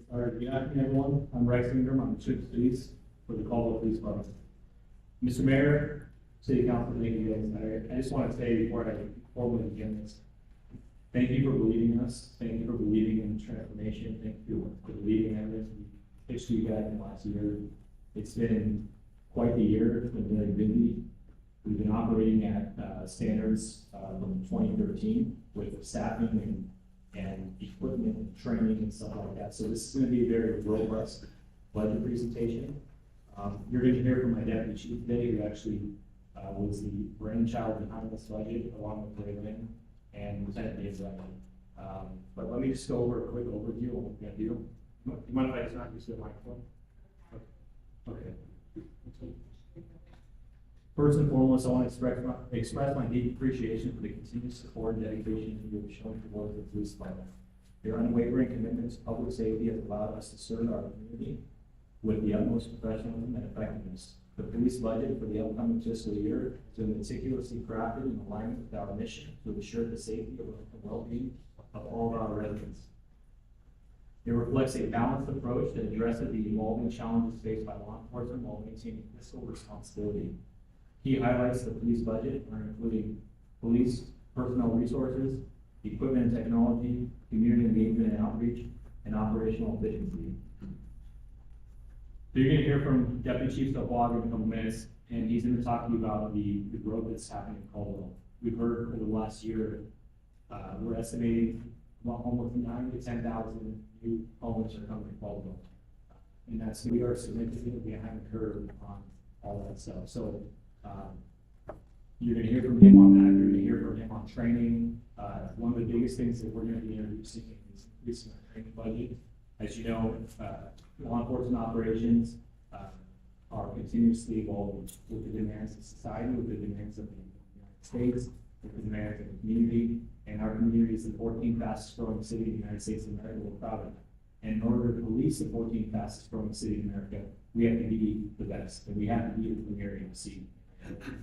All right, good afternoon, everyone. I'm Rex Ingram. I'm the Chief of Police for the Caldwell Police Department. Mr. Mayor, City Council, thank you guys. I just want to say before I formally begin this, thank you for believing in us. Thank you for believing in the transformation. Thank you for believing in this. We pitched to you guys in the last year. It's been quite the year. It's been very busy. We've been operating at standards from 2013 with staffing and equipment and training and stuff like that. So this is going to be a very robust budget presentation. You're going to hear from my deputy chief today, who actually was the brainchild behind this budget, along with Ray Lynn and Lieutenant Dave Ryan. But let me just go over a quick overview of what we're going to do. Do you mind if I just not use the microphone? Okay. First and foremost, I want to express my deep appreciation for the continued support and dedication you have shown towards the police department. Your unwavering commitment to public safety has allowed us to serve our community with the utmost professionalism and effectiveness. The police budget for the upcoming fiscal year is meticulously crafted in alignment with our mission to ensure the safety and well-being of all of our residents. It reflects a balanced approach that addresses the evolving challenges faced by law enforcement while maintaining fiscal responsibility. Key highlights of the police budget are including police personnel resources, equipment and technology, community engagement and outreach, and operational efficiency. So you're going to hear from Deputy Chief Caldwell in a couple minutes, and he's going to talk to you about the growth that's happening in Caldwell. We've heard over the last year, we're estimating almost 9,000 to 10,000 new homes are coming to Caldwell. And we are significantly behind the curve on all that stuff. So you're going to hear from him on that. You're going to hear from him on training. One of the biggest things that we're going to be introducing is increasing our training budget. As you know, law enforcement operations are continuously evolving with the demands of society, with the demands of the United States, with the demands of the community. And our community is the 14th fastest growing city in the United States of America. We're proud of that. And in order to police the 14th fastest growing city in America, we have to be the best, and we have to be the premier MC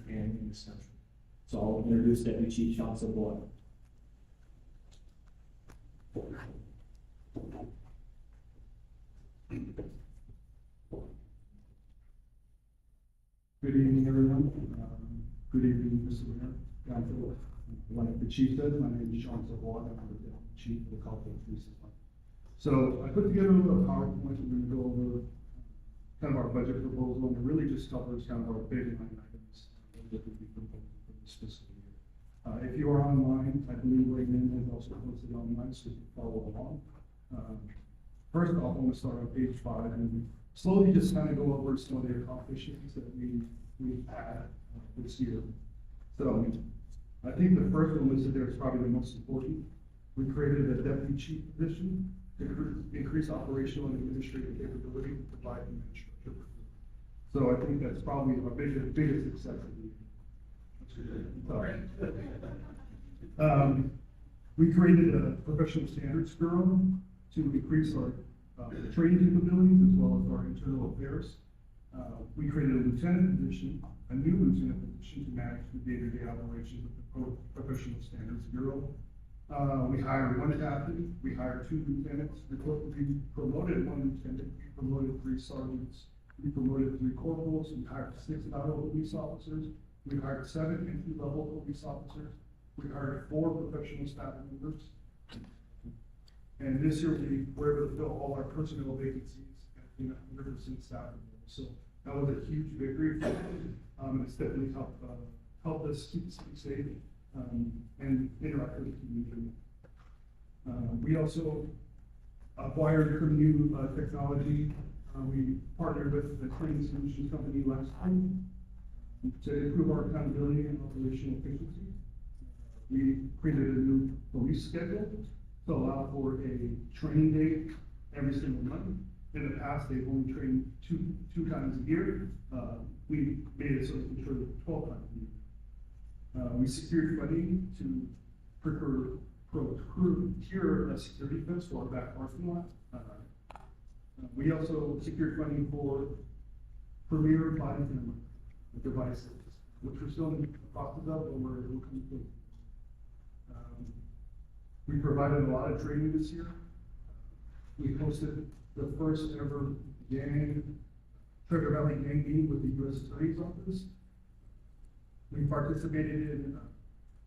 in this country. So I'll introduce Deputy Chief Sean Caldwell. Good evening, everyone. Good evening, Mr. Mayor. Like the chief said, my name is Sean Caldwell. I'm the deputy chief of the Caldwell Police Department. So I put together a little PowerPoint. We're going to go over kind of our budget proposal, and it really just covers kind of our big line items that we proposed for this fiscal year. If you are online, I believe Ray Lynn has also posted online, so you can follow along. First off, I'm going to start on page 5 and slowly just kind of go over some of the accomplishments that we've had this year. So I think the first one listed there is probably the most important. We created a deputy chief position to increase operational and administrative capability to provide infrastructure. So I think that's probably our biggest success of the year. We created a professional standards bureau to increase our training capabilities as well as our internal affairs. We created a lieutenant position, a new lieutenant position to manage the day-to-day operations of the Professional Standards Bureau. We hired 1 captain, we hired 2 lieutenants, we promoted 1 lieutenant, we promoted 3 sergeants, we promoted 3 corporals, we hired 6 lateral police officers, we hired 7 entry-level police officers, we hired 4 professional staff members. And this year we were able to fill all our personnel vacancies at 100% staff level. So that was a huge victory. It's definitely helped us keep the city safe and interact with the community. We also acquired some new technology. We partnered with the Clean Solutions Company last time to improve our accountability and operational efficiency. We created a new police schedule to allow for a training day every single month. In the past, they've only trained two times a year. We made it so they can train 12 times a year. We secured funding to procure a security fence for our back parking lot. We also secured funding for premier body camera devices, which we're still in the process of, but we're looking to. We provided a lot of training this year. We hosted the first ever Treasure Valley gang meeting with the U.S. Attorney's Office. We participated in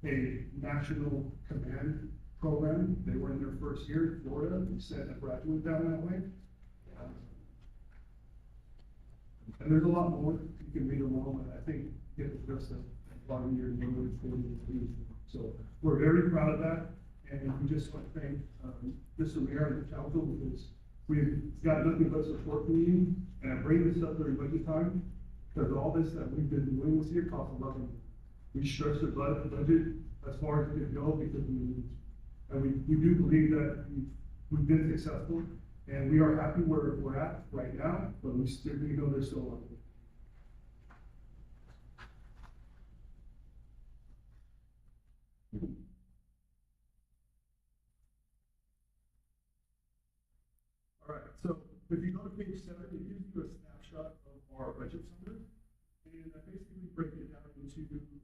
a national command program. They were in their first year in Florida. We sent a graduate down that way. And there's a lot more. You can read along, but I think it was just a lot of years. So we're very proud of that. And we just want to thank Mr. Mayor and the council, because we've got nothing but support from you. And I bring this up during budget time because all this that we've been doing this year costs a lot of money. We stretched the budget as far as we could go because we need it. And we do believe that we've been successful, and we are happy where we're at right now, but we know there's still a lot. All right, so if you go to page 7, it gives you a snapshot of our budget summary, and I basically break it down into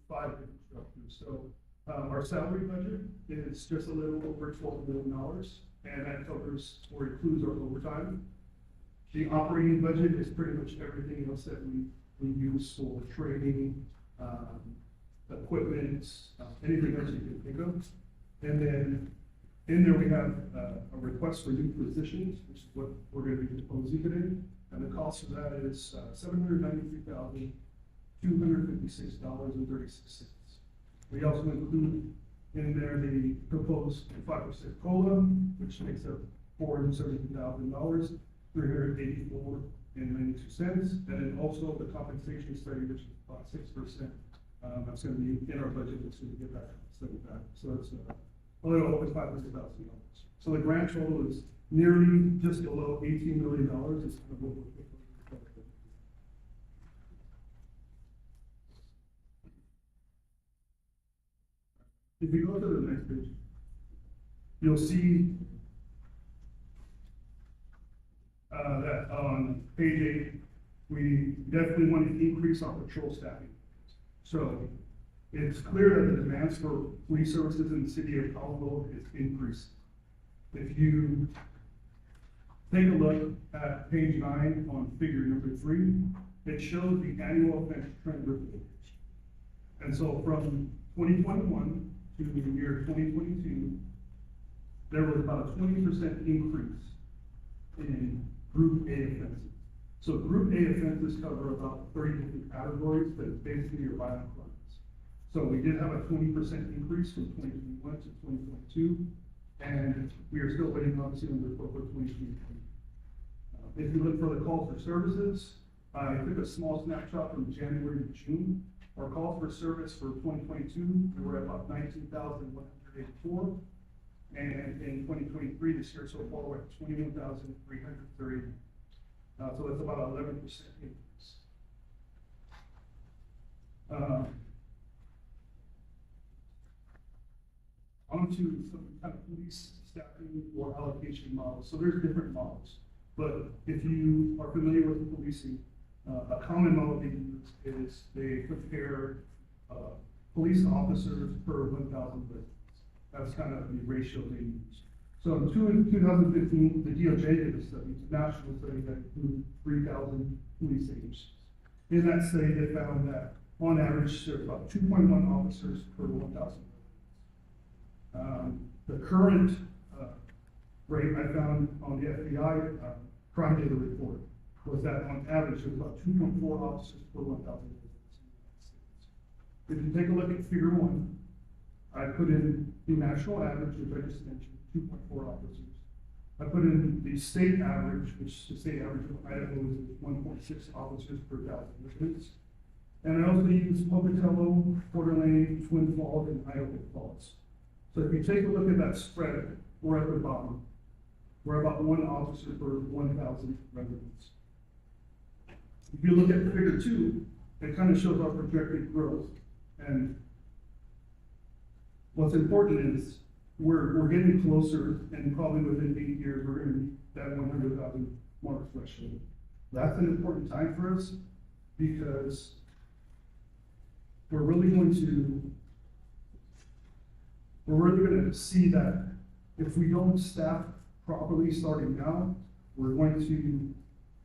5 different structures. So our salary budget is just a little over $12 million, and that covers or includes our overtime. The operating budget is pretty much everything else that we use for training, equipment, anything else you can think of. And then in there we have a request for new positions, which is what we're going to be proposing today. And the cost for that is $793,256.36. We also include in there the proposed 5% COLA, which makes up $470,000, $384.92, and then also the compensation study, which is about 6%. That's going to be in our budget, so we get that study back. So it's a little over $500,000. So the grand total is nearly just below $18 million. It's kind of what we're looking for. If you go to the next page, you'll see that on page 8, we definitely want to increase our patrol staffing. So it's clear that the demands for police services in the city of Caldwell is increasing. If you take a look at page 9 on figure number 3, it shows the annual offense trend review. And so from 2021 to the year 2022, there was about a 20% increase in Group A offenses. So Group A offenses cover about 30 different categories, but it's basically your violent crimes. So we did have a 20% increase from 2021 to 2022, and we are still waiting obviously on the report for 2023. If you look for the calls for services, I took a small snapshot from January to June. Our calls for service for 2022, we were at about 19,184. And in 2023, this year so far, we're at 21,330. So that's about 11% increase. On to some kind of police staffing or allocation models. So there's different models. But if you are familiar with the policing, a common model they use is they compare police officers per 1,000 visits. That's kind of the ratio they use. So in 2015, the DOJ did a study, a national study that included 3,000 police agencies. In that study, they found that on average, there's about 2.1 officers per 1,000 visits. The current rate I found on the FBI crime data report was that on average, there's about 2.4 officers per 1,000 visits. If you take a look at figure 1, I put in the national average, which I just mentioned, 2.4 officers. I put in the state average, which the state average of Idaho is 1.6 officers per 1,000 residents. And I also use Pocatello, Coeur d'Alene, Twin Falls, and Idaho Falls. So if you take a look at that spread, we're at the bottom. We're about 1 officer per 1,000 residents. If you look at figure 2, it kind of shows our projected growth. And what's important is we're getting closer, and probably within 8 years, we're going to meet that 100,000 mark threshold. That's an important time for us because we're really going to see that if we don't staff properly starting now, we're going to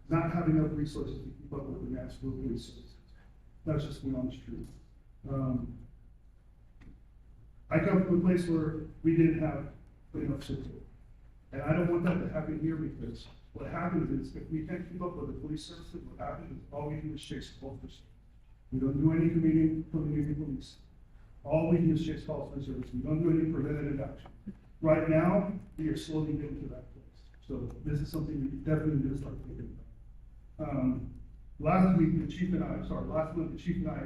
not have enough resources to keep up with the national police services. That's just the honest truth. I come from a place where we didn't have enough support. And I don't want that to happen here because what happens is if we can't keep up with the police services, what happens is all we do is chase calls for service. We don't do any community police. All we do is chase calls for service. We don't do any preventative action. Right now, we are slowly getting to that place. So this is something we definitely need to start thinking about. Last month, the chief and I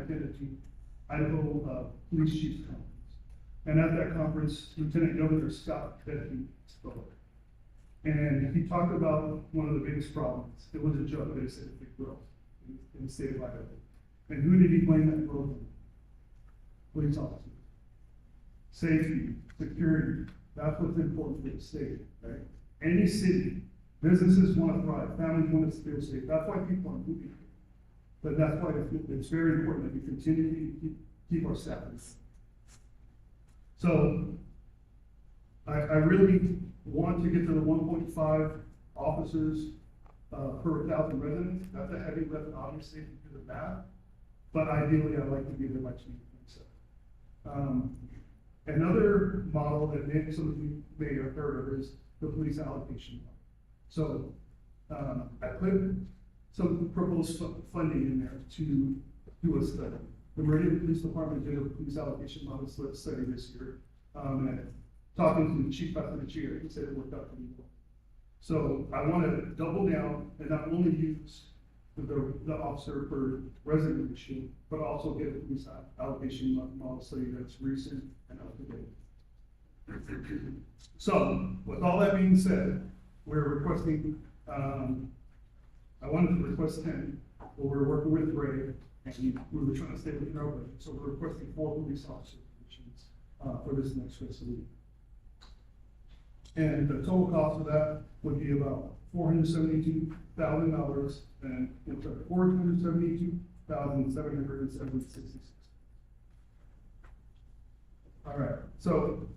attended the Idaho Police Chiefs Conference. And at that conference, Lieutenant Governor Scott Bedford spoke. And he talked about one of the biggest problems. It was a joke, but he said big growth in the state of Idaho. And who did he blame that growth on? Police officers. Safety, security, that's what's important for the state, right? Any city, businesses want to thrive, families want to feel safe. That's why people are moving here. But that's why it's very important that we continue to keep our staff. So I really want to get to the 1.5 officers per 1,000 residents. That's a heavy lift, obviously, because of that. But ideally, I'd like to be there by 2027. Another model that maybe some of you may have heard of is the police allocation model. So I put some proposed funding in there to do a study. The Meridian Police Department did a police allocation model study this year. And talking to the chief after the chair, he said it worked out pretty well. So I want to double down and not only use the officer per resident ratio, but also get a police allocation model study that's recent and up to date. So with all that being said, we're requesting, I wanted to request 10, but we're working with Ray, and we were trying to stay within our budget. So we're requesting 4 police officer positions for this next fiscal year. And the total cost of that would be about $472,000 and it's $472,776. All right, so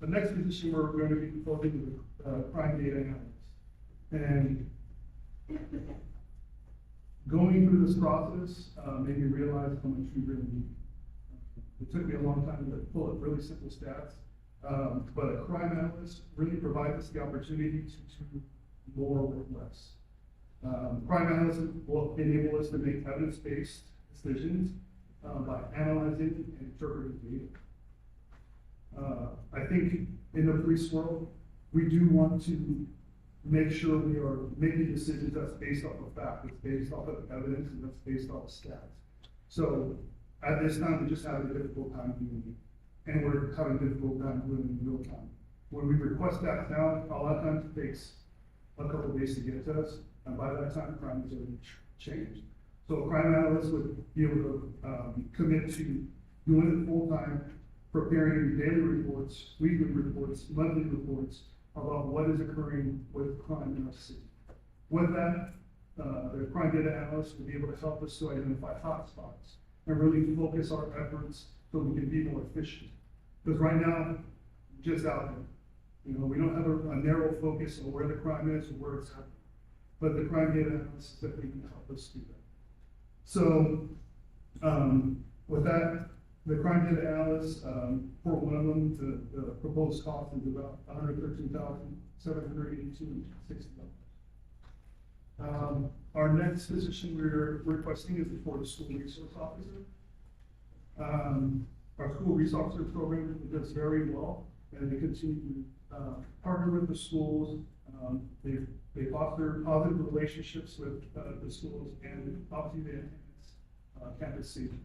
the next position we're going to be proposing is crime data analyst. And going through this process made me realize how much we really need. It took me a long time to pull up really simple stats. But a crime analyst really provides us the opportunity to do more with less. Crime analysts will enable us to make evidence-based decisions by analyzing and interpreting data. I think in the police world, we do want to make sure we are making decisions that's based off of fact, that's based off of evidence, and that's based off of stats. So at this time, we just have a difficult time doing it. And we're having a difficult time doing it in real time. When we request that now, a lot of times it takes a couple of days to get to us, and by that time, crime has already changed. So a crime analyst would be able to commit to doing it full time, preparing daily reports, weekly reports, monthly reports about what is occurring with crime in our city. With that, the crime data analyst will be able to help us to identify hotspots and really focus our efforts so we can be more efficient. Because right now, just out there, we don't have a narrow focus on where the crime is or where it's happening. But the crime data analysis definitely can help us do that. So, with that, the crime data analyst, for one of them, the proposed cost is about $113,732.60. Our next position we're requesting is for the school resource officer. our school resource officer program does very well, and they continue to partner with the schools. They foster positive relationships with the schools, and obviously they enhance campus safety.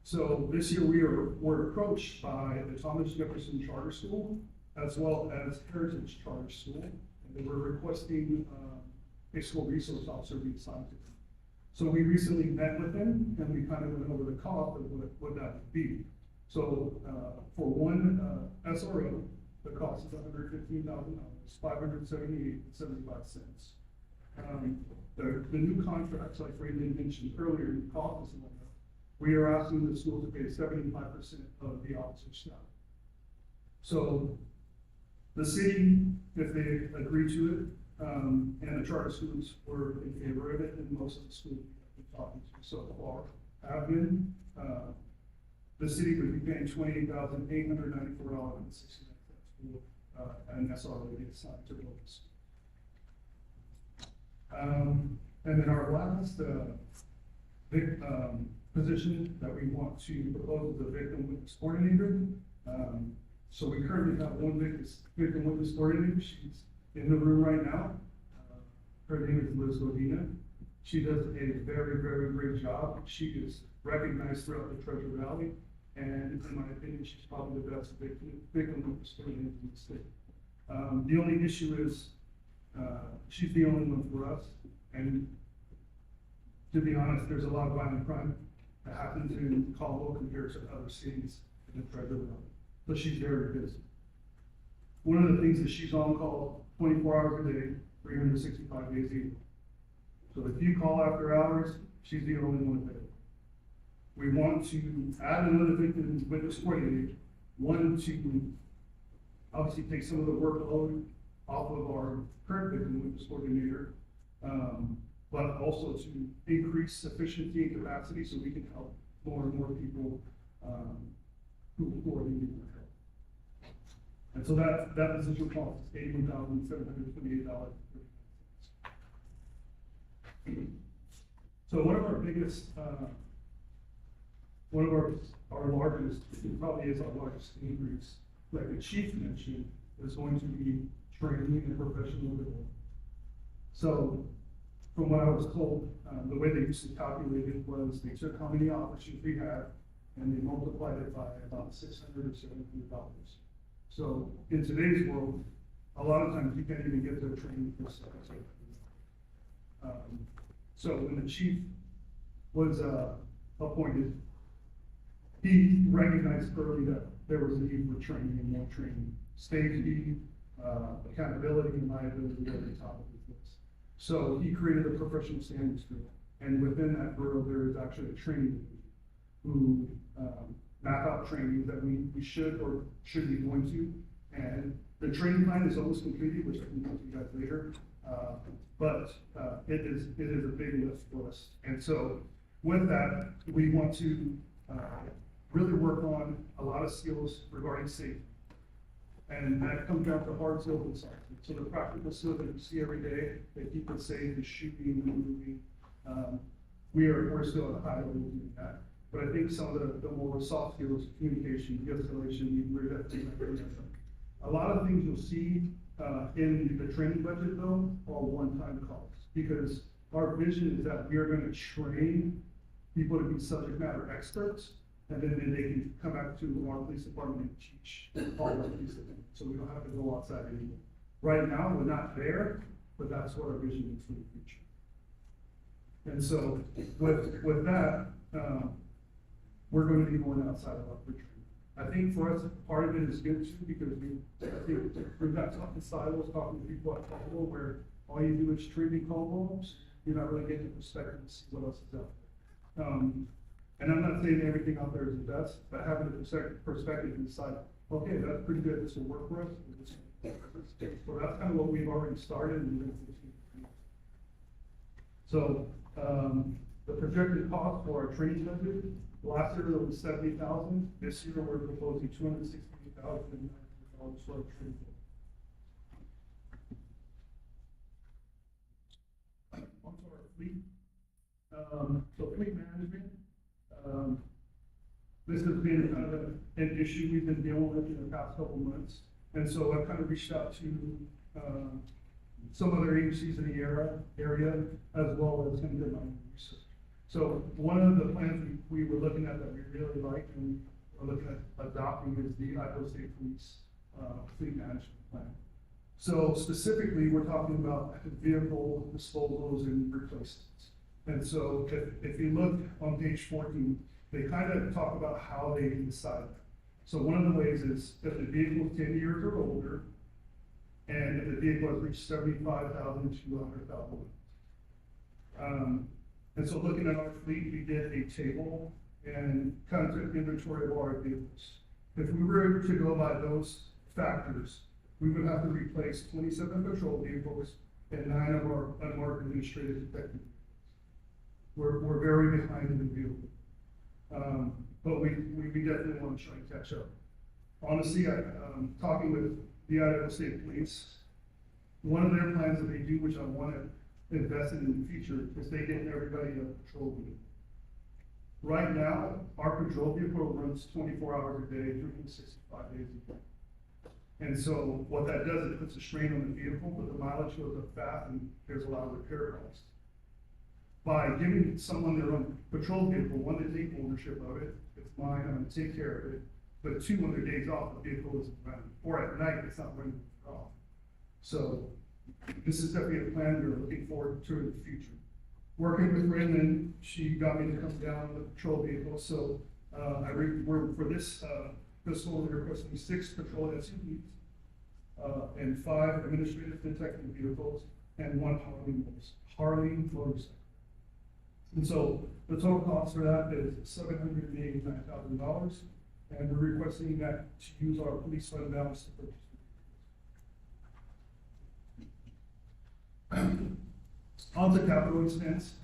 So this year were approached by the Thomas Jefferson Charter School as well as Heritage Charter School, and they were requesting a school resource officer be assigned to them. So we recently met with them, and we kind of went over the cost of what that would be. So for one SRO, the cost is $115,000, $578.75. The new contracts, like Brandon mentioned earlier, the cost is low. We are asking the school to pay 75% of the officer staff. So the city, if they agree to it, and the charter schools were in favor of it, and most of the schools we've been talking to so far have been, the city would be paying $28,894.69 for an SRO to get assigned to those. And then our last big position that we want to propose is a victim witness coordinator. So we currently have one victim witness coordinator. She's in the room right now. Her name is Liz Godina. She does a very, very great job. She is recognized throughout the Treasure Valley, and in my opinion, she's probably the best victim witness coordinator in the state. The only issue is she's the only one for us, and to be honest, there's a lot of violent crime that happens in Caldwell compared to other cities in the Treasure Valley. So she's very busy. One of the things is she's on call 24 hours a day, 365 days a year. So if you call after hours, she's the only one there. We want to add another victim witness coordinator, one to obviously take some of the workload off of our current victim witness coordinator, but also to increase efficiency and capacity so we can help more and more people who are needing our help. And so that position cost is $81,728. So one of our biggest, one of our largest, it probably is our largest increase, like the chief mentioned, is going to be training and professional development. So from what I was told, the way they used to calculate it was they took how many officers we had and they multiplied it by about $600 or $700. So in today's world, a lot of times you can't even get their training for stuff. So when the chief was appointed, he recognized early that there was a need for training and more training. Safety, accountability, and liability were at the top of his list. So he created a professional standards group, and within that group, there is actually a training division who map out trainings that we should or should be going to. And the training plan is almost completed, which I can talk to you guys later. But it is a big lift for us. And so with that, we want to really work on a lot of skills regarding safety. And that comes down to hard skills and soft skills. So the practical skills that you see every day, that keep us safe, the shooting, the moving, we're still at a high level doing that. But I think some of the more soft skills, communication, de-escalation, we're definitely a lot of things you'll see in the training budget though are one-time costs, because our vision is that we are going to train people to be subject matter experts, and then they can come back to our police department and teach all our police department, so we don't have to go outside anymore. Right now, we're not there, but that's what our vision is for the future. And so with that, we're going to be going outside of our training. I think for us, part of it is good too, because we've got talking silos, talking to people at Caldwell, where all you do is training Caldwell, you're not really getting the perspective to see what else is out there. And I'm not saying everything out there is the best, but having the perspective to decide, okay, that's pretty good, this will work for us. So that's kind of what we've already started and we're going to continue to do. So the projected cost for our training budget, last year it was $70,000. This year we're proposing $268,000 for our training. Onto our fleet. So fleet management. This has been kind of an issue we've been dealing with in the past couple of months. And so I've kind of reached out to, some other agencies in the area, as well as kind of did my own research. So one of the plans we were looking at that we really liked and we're looking at adopting is the Idaho State Police, fleet management plan. So specifically, we're talking about vehicle disposals and replacements. And so if you look on page 14, they kind of talk about how they decide that. So one of the ways is if the vehicle is 10 years or older, and if the vehicle has reached 75,000 to 100,000. And so looking at our fleet, we did a table and kind of took inventory of all our vehicles. If we were to go by those factors, we would have to replace 27 patrol vehicles and 9 of our unmarked administrative detective vehicles. We're very behind in the vehicle. But we definitely want to try and catch up. Honestly, talking with the Idaho State Police, one of their plans that they do, which I want to invest in the future, is they get everybody a patrol vehicle. Right now, our patrol vehicle runs 24 hours a day, 365 days a year. And so what that does, it puts a strain on the vehicle, but the mileage goes up fast and there's a lot of repair costs. By giving someone their own patrol vehicle, one, they take ownership of it, it's mine, I'm gonna take care of it. But 2, when their days off, the vehicle isn't running, or at night, it's not running off. So this is definitely a plan we're looking forward to in the future. Working with Raymond, she got me to come down with the patrol vehicle, so we're for this fiscal, we're requesting 6 patrol SUVs, and 5 administrative detective vehicles, and 1 Harley motorcycle. And so the total cost for that is $789,000, and we're requesting that to use our police fund balance to purchase. On to capital expense.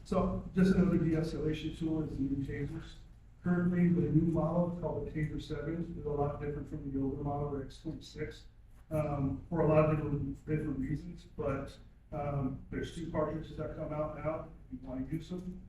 So just another de-escalation tool is the new tasers. Currently, the new model called the Taser 7 is a lot different from the older model, the X26, for a lot of different reasons. But there's 2 cartridges that come out now if you want to use them.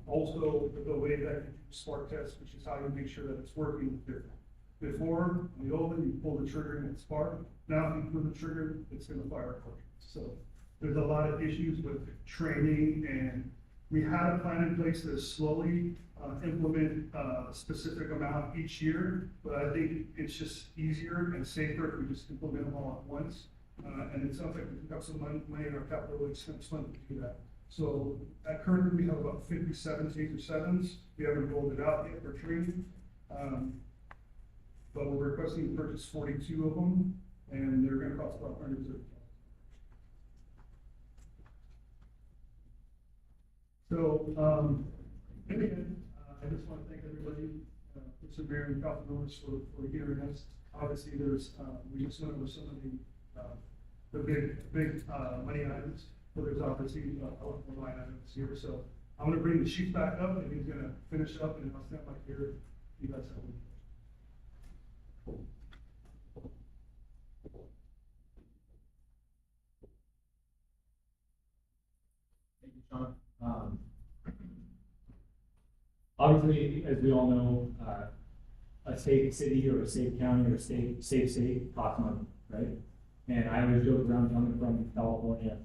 Also, the way that you do spark test, which is how you make sure that it's working, is different. Before, in the old one, you pull the trigger and it spark. Now, if you pull the trigger, it's going to fire a cartridge. So there's a lot of issues with training, and we had a plan in place to slowly implement a specific amount each year, but I think it's just easier and safer if we just implement them all at once. And it sounds like we got some money in our capital expense fund to do that. So currently we have about 57 Taser 7s. We haven't rolled it out yet for training. But we're requesting to purchase 42 of them, and they're gonna cost about $130,000. So, again, I just want to thank everybody for severing Caldwell for hearing us. Obviously, we just went over some of the big money items, but there's obviously a lot more line items here. So I'm going to bring the chief back up, and he's going to finish up, and I'll stand back here. You guys have one. Thank you, Sean. Obviously, as we all know, a safe city or a safe county or a safe state costs money, right? And I always joke around coming from California,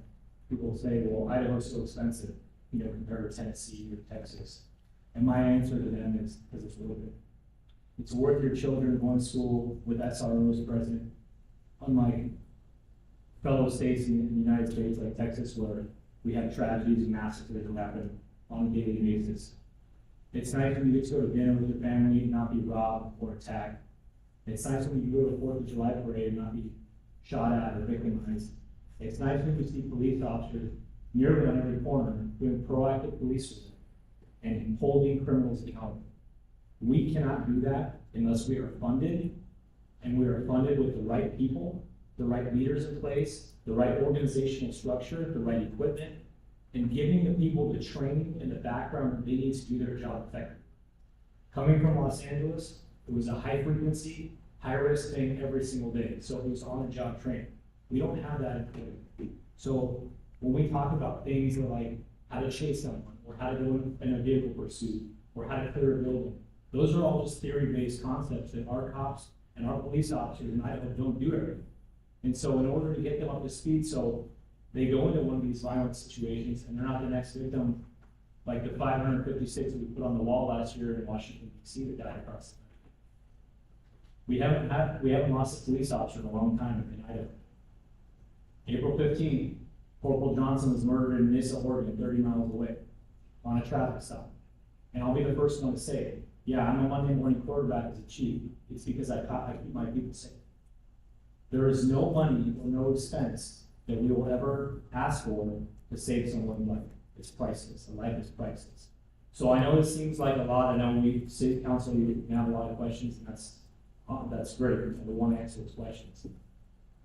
people say, well, Idaho's so expensive, compared to Tennessee or Texas. And my answer to them is because it's worth it. It's worth your children going to school with SROs present, unlike fellow states in the United States like Texas, where we have tragedies and massacres that happen on a daily basis. It's nice when you get to go to dinner with your family and not be robbed or attacked. It's nice when you go to the 4th of July parade and not be shot at or victimized. It's nice when you see police officers nearly on every corner doing proactive police work and holding criminals accountable. We cannot do that unless we are funded, and we are funded with the right people, the right leaders in place, the right organizational structure, the right equipment, and giving the people the training and the background that they need to do their job effectively. Coming from Los Angeles, it was a high frequency, high risk thing every single day. So it was on the job training. We don't have that in Florida. So when we talk about things like how to chase someone, or how to go in a vehicle pursuit, or how to clear a building, Those are all just theory-based concepts that our cops and our police officers in Idaho don't do everything. And so in order to get them up to speed, so they go into one of these violent situations and they're not the next victim, like the 556 that we put on the wall last year in Washington DC that died across the country. We haven't lost a police officer in a long time in Idaho. April 15th, Corporal Johnson was murdered in Nyssa, Oregon, 30 miles away on a traffic stop. And I'll be the first one to say, yeah, I'm a Monday morning quarterback as a chief. It's because I keep my people safe. There is no money or no expense that we will ever ask for to save someone's life. It's priceless. A life is priceless. So I know this seems like a lot. I know we, city council, you have a lot of questions, and that's great. And we want to answer those questions.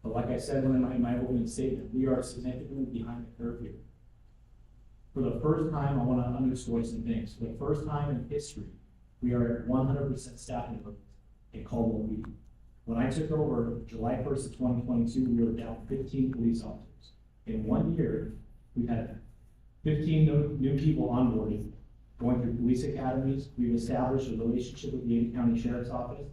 But like I said in my opening statement, we are significantly behind the curve here. For the first time, I want to underscore some things. For the first time in history, we are at 100% staffing levels in Caldwell PD. When I took over July 1st of 2022, we were down 15 police officers. In 1 year, we've had 15 new people onboarded, going through police academies. We've established a relationship with the Ada County Sheriff's Office,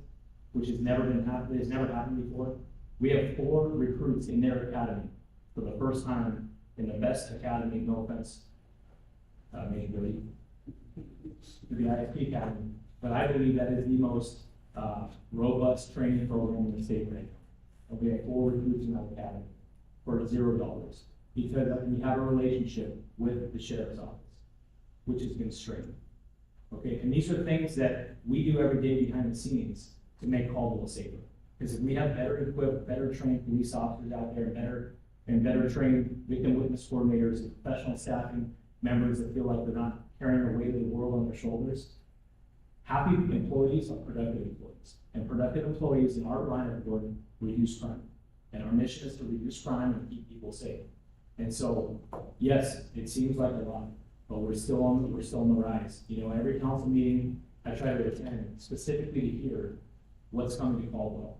which has never happened before. We have 4 recruits in their academy for the first time in the best academy, no offense, really, to the ISP Academy. But I believe that is the most robust training program in the state right now. And we have 4 recruits in that academy for $0 because we have a relationship with the sheriff's office, which has been straight. Okay, and these are things that we do every day behind the scenes to make Caldwell safer. Because if we have better equipped, better trained police officers out there, better trained victim witness coordinators and professional staffing members that feel like they're not carrying the weight of the world on their shoulders, happy employees are productive employees. And productive employees in our line of work reduce crime. And our mission is to reduce crime and keep people safe. And so, yes, it seems like a lot, but we're still on the rise. You know, every council meeting I try to attend specifically to hear what's coming to Caldwell.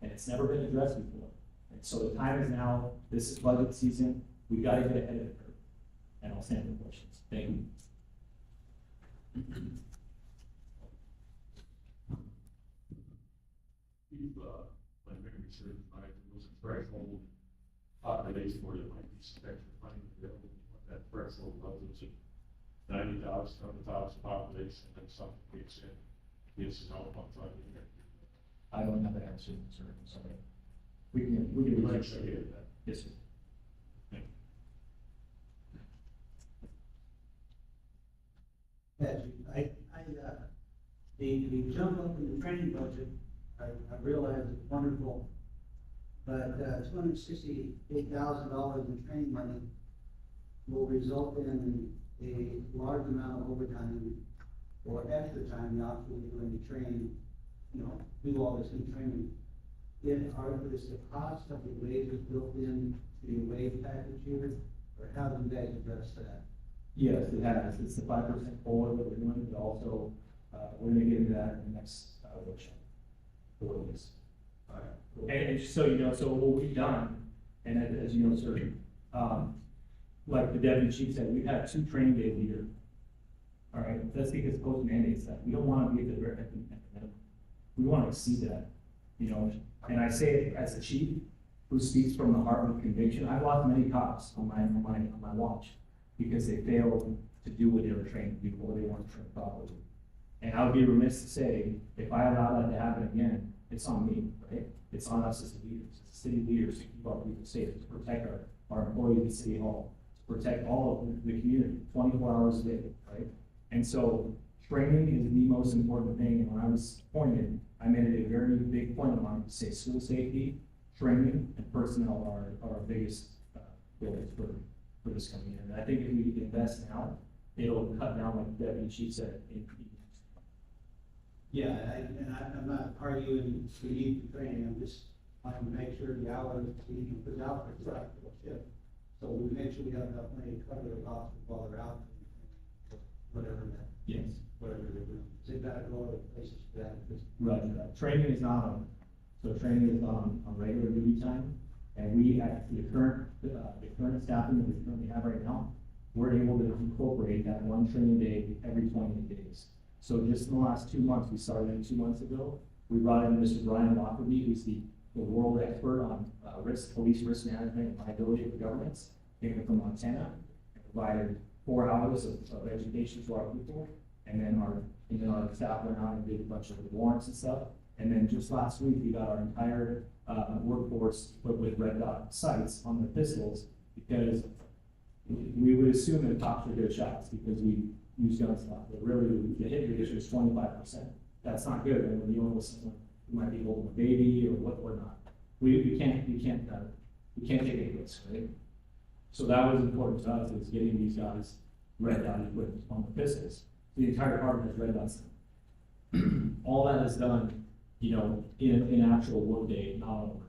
And it's never been addressed before. And so the time is now. This is budget season. We got to get ahead of the curve. And I'll stand for questions. Thank you. You've, like, maybe certified there was a threshold population where there might be some extra money available. What that threshold was, it was a 90,000, 100,000 population, and something gets in, gets an outcome funding. I don't have the answer, sir. I'm sorry. We can research that. Yes, sir. Yes, the jump up in the training budget, I realize it's wonderful, but $268,000 in training money will result in a large amount of overtime or extra time the officer will be doing the training, you know, do all this new training. Is the cost of the wages built in to your wage package here, or how do you guys address that? Yes, it has. It's the 5% COLA that we're doing, but also we're going to get into that in the next workshop. And just so you know, so what we've done, and as you know, sir, like the deputy chief said, we've had 2 training days a year. All right, that's because post mandates that. We don't want to be at the minimum. We want to exceed that, you know. And I say it as a chief who speaks from the heart with conviction. I've lost many cops on my watch because they failed to do what they were trained to do or they weren't trained properly. And I would be remiss to say, if I allow that to happen again, it's on me, right? It's on us as the leaders, as city leaders, to keep our people safe, to protect our employees at City Hall, to protect all of the community 24 hours a day, right? And so training is the most important thing. And when I was appointed, I made it a very big point of mine to say school safety, training, and personnel are our biggest goals for this coming year. And I think if we invest now, it'll cut down, like the deputy chief said. Yeah, I'm not arguing we need the training, I'm just wanting to make sure the hours we can put out for the shift. So we make sure we have enough money to cover the costs while they're out, whatever that. Yes. Whatever they're doing. So you've got to go other places for that. Right. Training is not on, so training is on regular duty time. And we, at the current staffing that we currently have right now, we're able to incorporate that one training day every 28 days. So just in the last 2 months, we started in 2 months ago, we brought in Mr. Brian Lockerbie, who's the world expert on police risk management and liability for governments, came from Montana, and provided 4 hours of education to our people, and then our staff went out and did a bunch of warrants and stuff. And then just last week, we got our entire workforce put with red dot sights on their pistols, because we would assume that cops are good shots because we use guns a lot, but really the hit ratio is 25%. That's not good, and when you're dealing with someone who might be holding a baby or whatnot, we can't take any risks, right? So that was important to us, is getting these guys red dot equipped on the pistols. The entire department has red dots. All that is done, you know, in actual workday, not on.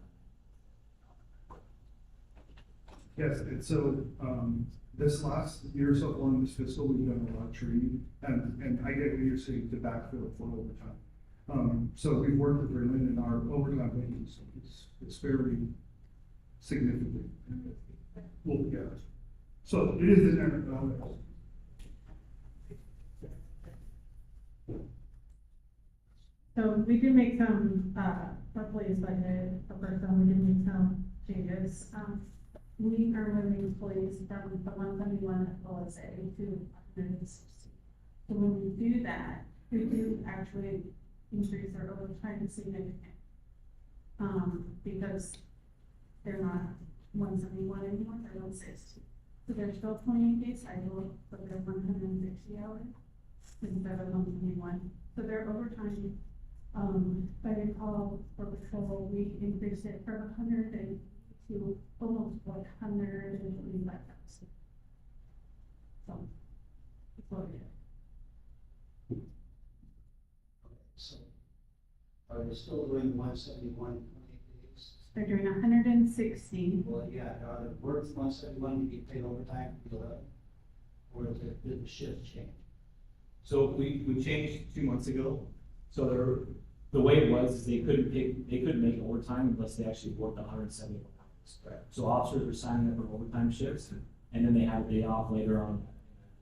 Yes, and so, this last year or so on this fiscal, we've done a lot of training, and I get what you're saying to backfill it for overtime. So we've worked with Berlin, and our overtime rate is fairly significant. Well, yeah. So it is in there, but So we did make some, for police budget, for person, we did make some changes. We are moving police from the 171 at OSA to 160. So when we do that, we do actually increase our overtime significantly. Because they're not 171 anymore, they're 160. So they're still 28 days cycle, but they're 160 hours instead of 121. So their overtime, if I recall, for patrol, we increased it from 100 to almost 125,000. So, it's what we did. So, are they still doing 171 days? They're doing 160. Well, yeah, are the works 171 to be paid overtime for the 11? Or did the shift change? So we changed 2 months ago. So the way it was is they couldn't make overtime unless they actually worked 171 hours. Right. So officers were signing up for overtime shifts, and then they had a day off later on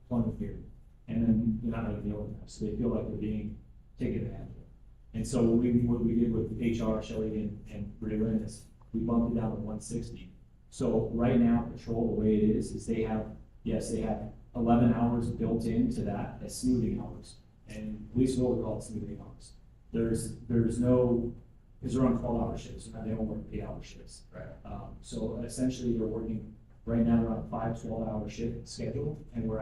employment period, and then they're not going to be overtime, so they feel like they're being taken advantage of. And so what we did with HR, Shelley and Braylon is we bumped it down to 160. So right now, patrol, the way it is they have 11 hours built into that as smoothing hours, and police will call it smoothing hours. There's no, because they're on 12-hour shifts, so now they don't work 8-hour shifts. Right. So essentially, they're working right now they're on a 5 12-hour shift schedule, and we're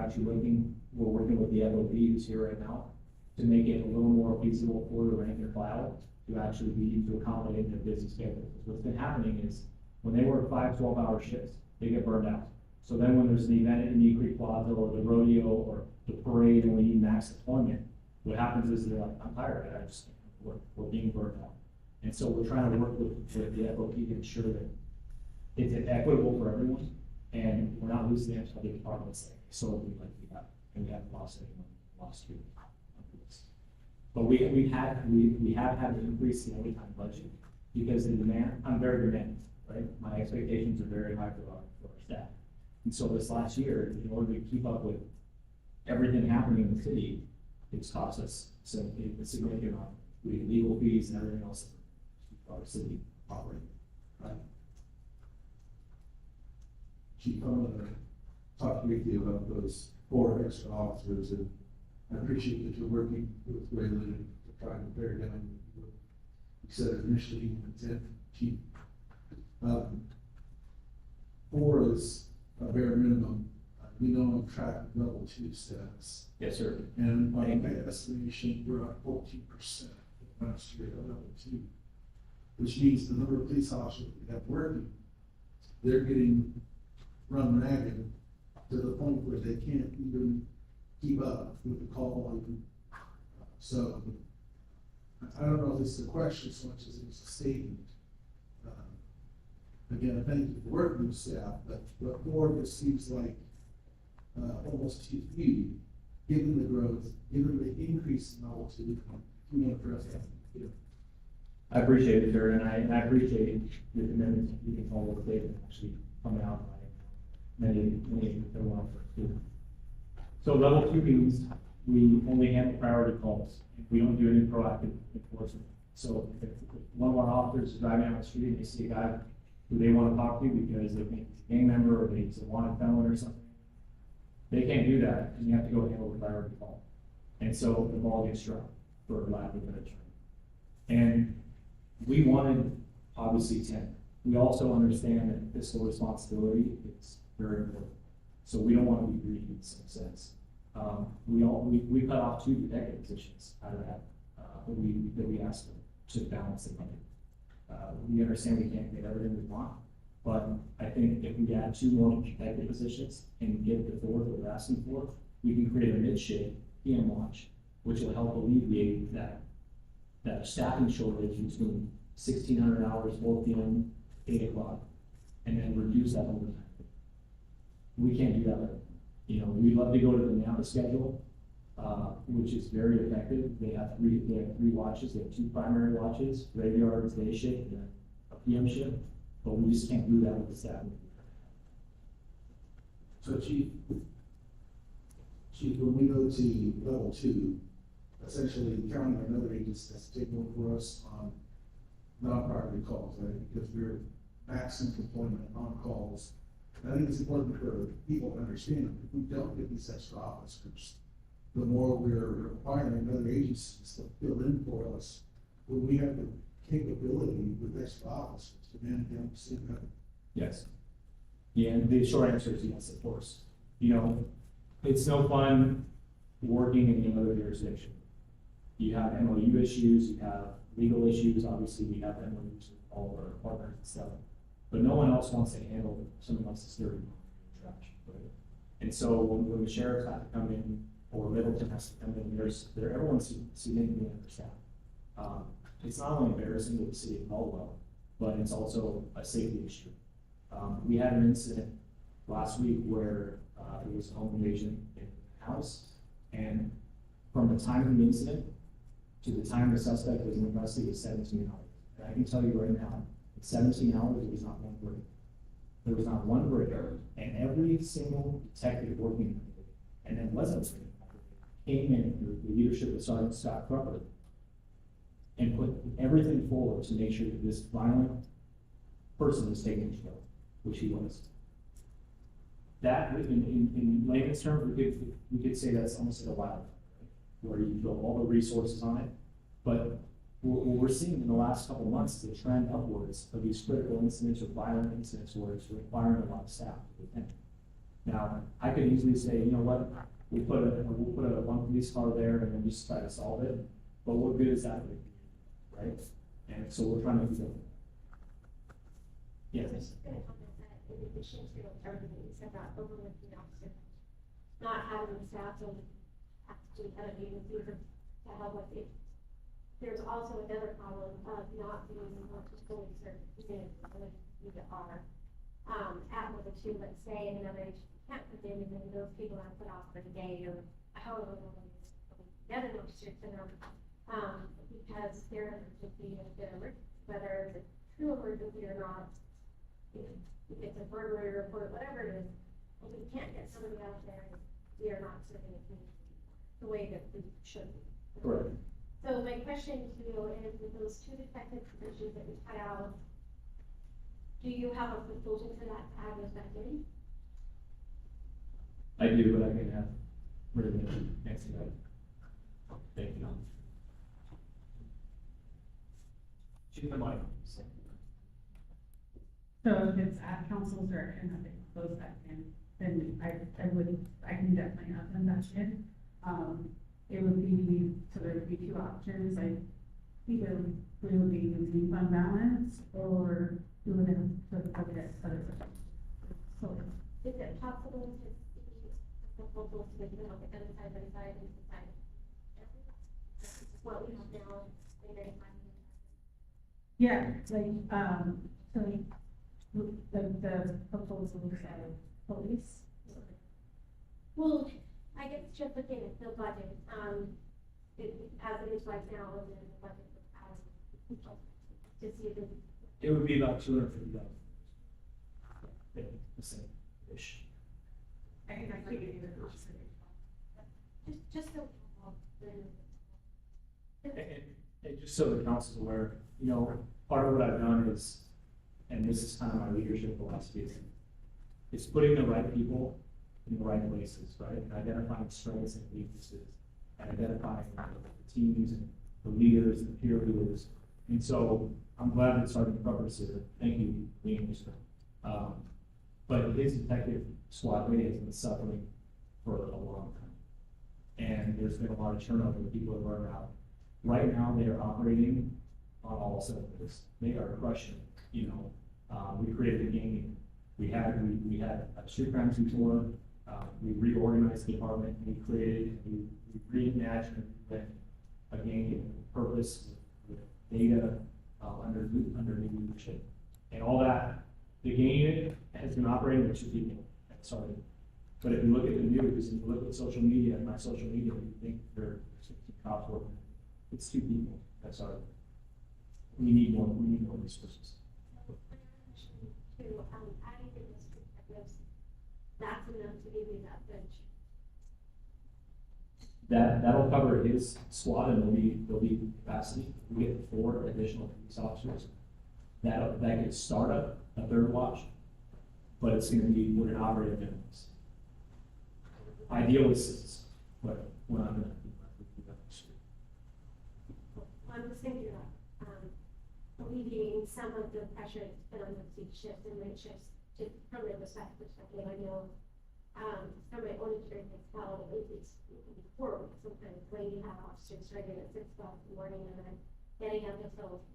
working with the FOB who's here right now to make it a little more feasible for the rank and file to actually to accommodate their busy schedule. Because what's been happening is when they work 5 12-hour shifts, they get burned out. So then when there's an event at Indian Creek Plaza or the rodeo or the parade and we need max deployment, what happens is they're like, I'm tired, I just can't work. We're being burned out. And so we're trying to work with the FOP to ensure that it's equitable for everyone, and we're not losing the other departments like solely like we have, and we haven't lost anyone last year. But we have had to increase the overtime budget because the demand, I'm very demanding, right? My expectations are very high for our staff. And so this last year, in order to keep up with everything happening in the city, it's cost us a significant amount. We have legal fees and everything else our city operating. Right. Chief, I want to talk briefly about those 4 extra officers, and I appreciate that you're working with Waylon to try to bear down. You said initially intent, Chief. 4 is a bare minimum. We know on track level 2 status. Yes, sir. And by my estimation, we're at 14% last year at level 2. Which means the number of police officers we have working, they're getting run ragged to the point where they can't even keep up with the call volume. So I don't know if this is a question so much as it's a statement. Again, I thank you for working with staff, but 4 just seems like almost too few, given the growth, given the increase in level 2. You want to address that? Yeah. I appreciate it, sir, and I appreciate your commitment to keeping all the data actually coming out by many that want for too. So level 2 means we only handle priority calls. We don't do any proactive enforcement. So if one of our officers is driving down the street and they see a guy who they want to talk to because they think he's a gang member or he's a wanted felon or something, they can't do that, and you have to go handle the priority call. And so the ball gets dropped, for lack of a better term. And we wanted, obviously, 10. We also understand that fiscal responsibility is very important. So we don't want to be greedy in some sense. We cut off 2 detective positions out of that, that we asked them to balance the budget. We understand we can't get everything we want, but I think if we add 2 more detective positions and get the 4 that we're asking for, we can create a mid-shift PM watch, which will help alleviate that staffing shortage between 1,600 hours, 4 PM, 8 o'clock, and then reduce that overtime. We can't do that. You know, we love to go to the NAPA schedule, which is very effective. They have 3 watches. They have 2 primary watches, graveyards, day shift, and a PM shift. But we just can't do that with the staffing. So Chief, when we go to level 2, essentially counting another agency that's taking over for us on non-priority calls, right? Because we're maximum deployment on calls. And I think it's important for people to understand, if we don't get these extra officers, the more we're requiring other agencies to fill in for us, when we have the capability with extra officers to manage them, see that. Yes. Yeah, and the short answer is yes, of course. You know, it's no fun working in another jurisdiction. You have MOU issues, you have legal issues, obviously we have MOUs with all of our partners and stuff. But no one else wants to handle someone else's dirty trash, right? And so when the sheriffs have to come in, or Middleton has to come in, everyone's significantly understaffed. It's not only embarrassing to the city of Caldwell, but it's also a safety issue. We had an incident last week where there was a home invasion in the house, and from the time of the incident to the time the suspect was in custody was 17 hours. And I can tell you right now, in 17 hours, there was not one break. There was not one break, and every single detective working, and it wasn't came in under the leadership of Sergeant Scott Crawford and put everything forward to make sure that this violent person was taken to jail, which he was. That, in layman's terms, we could say that's almost like a wildfire, right? Where you throw all the resources on it. But what we're seeing in the last couple of months is a trend upwards of these critical incidents or violent incidents where it's requiring a lot of staff to attend. Now, I could easily say, you know what, we'll put a 1 police car there and then just try to solve it. But what good is that for the community, right? And so we're trying to do that. Yes. I was just gonna comment that in addition to everything you said about overworking officers, not having the staff to have to do other agencies to help with it. There's also another problem of not being able to fully serve the community when you are at level 2, let's say, and another agency can't put in, and then those people are put off for the day or however long it is. The other district syndrome, because they're an emergency, whether it's a true emergency or not. If it's a burglary report, whatever it is, if we can't get somebody out there, we are not serving the community the way that we should be. Correct. So my question to you is, with those 2 detective positions that we cut out, do you have a proposal for that to add those back in? I do, but I can have rid of it next time. Thank you. Chief of Mike. So if it's at council's direction that they close back in, then I can definitely add them back in. It would be, so there would be 2 options, like either we would be using fund balance or we would have to look at other. So Is it possible to see a proposal to make them on the other side by side and decide? This is what we have now, and then yeah, like, so the proposal said police. well, I guess just looking at the budget, as it is right now, and then the budget to see if It would be about $250. The same-ish. I can actually give you the cost. just so. And just so the council's aware, you know, part of what I've done is, and this is kind of my leadership philosophy, is putting the right people in the right places, right? And identifying strengths and weaknesses, and identifying the teams and the leaders and peer leaders. And so I'm glad that Sergeant Pepper's here. Thank you, Liam. But his detective squad really has been suffering for a long time. And there's been a lot of turnover, people have burned out. Right now, they are operating on all cylinders. They are crushing, you know. We created a game. We had a street crimes before. We reorganized the department. We reimagined a game with purpose, with data, under new leadership. And all that, the game unit has been operating with 2 people. Sorry. But if you look at the news and you look at social media, my social media, you think there are 60 cops working. It's 2 people. That's our. We need more resources. Adding the district detectives, that's enough to give you that bench. That'll cover his squad, and there'll be capacity. We get 4 additional police officers. That could start up a 3rd watch, but we're gonna operate at minimums. Ideal is 6, but we're not gonna do that. I'm just thinking about, alleviating some of the pressure that's put on the peak shifts and late shifts, just from the perspective, I know, from my own experience, how it's horrible sometimes when you have officers starting at 6 o'clock in the morning and then getting up until,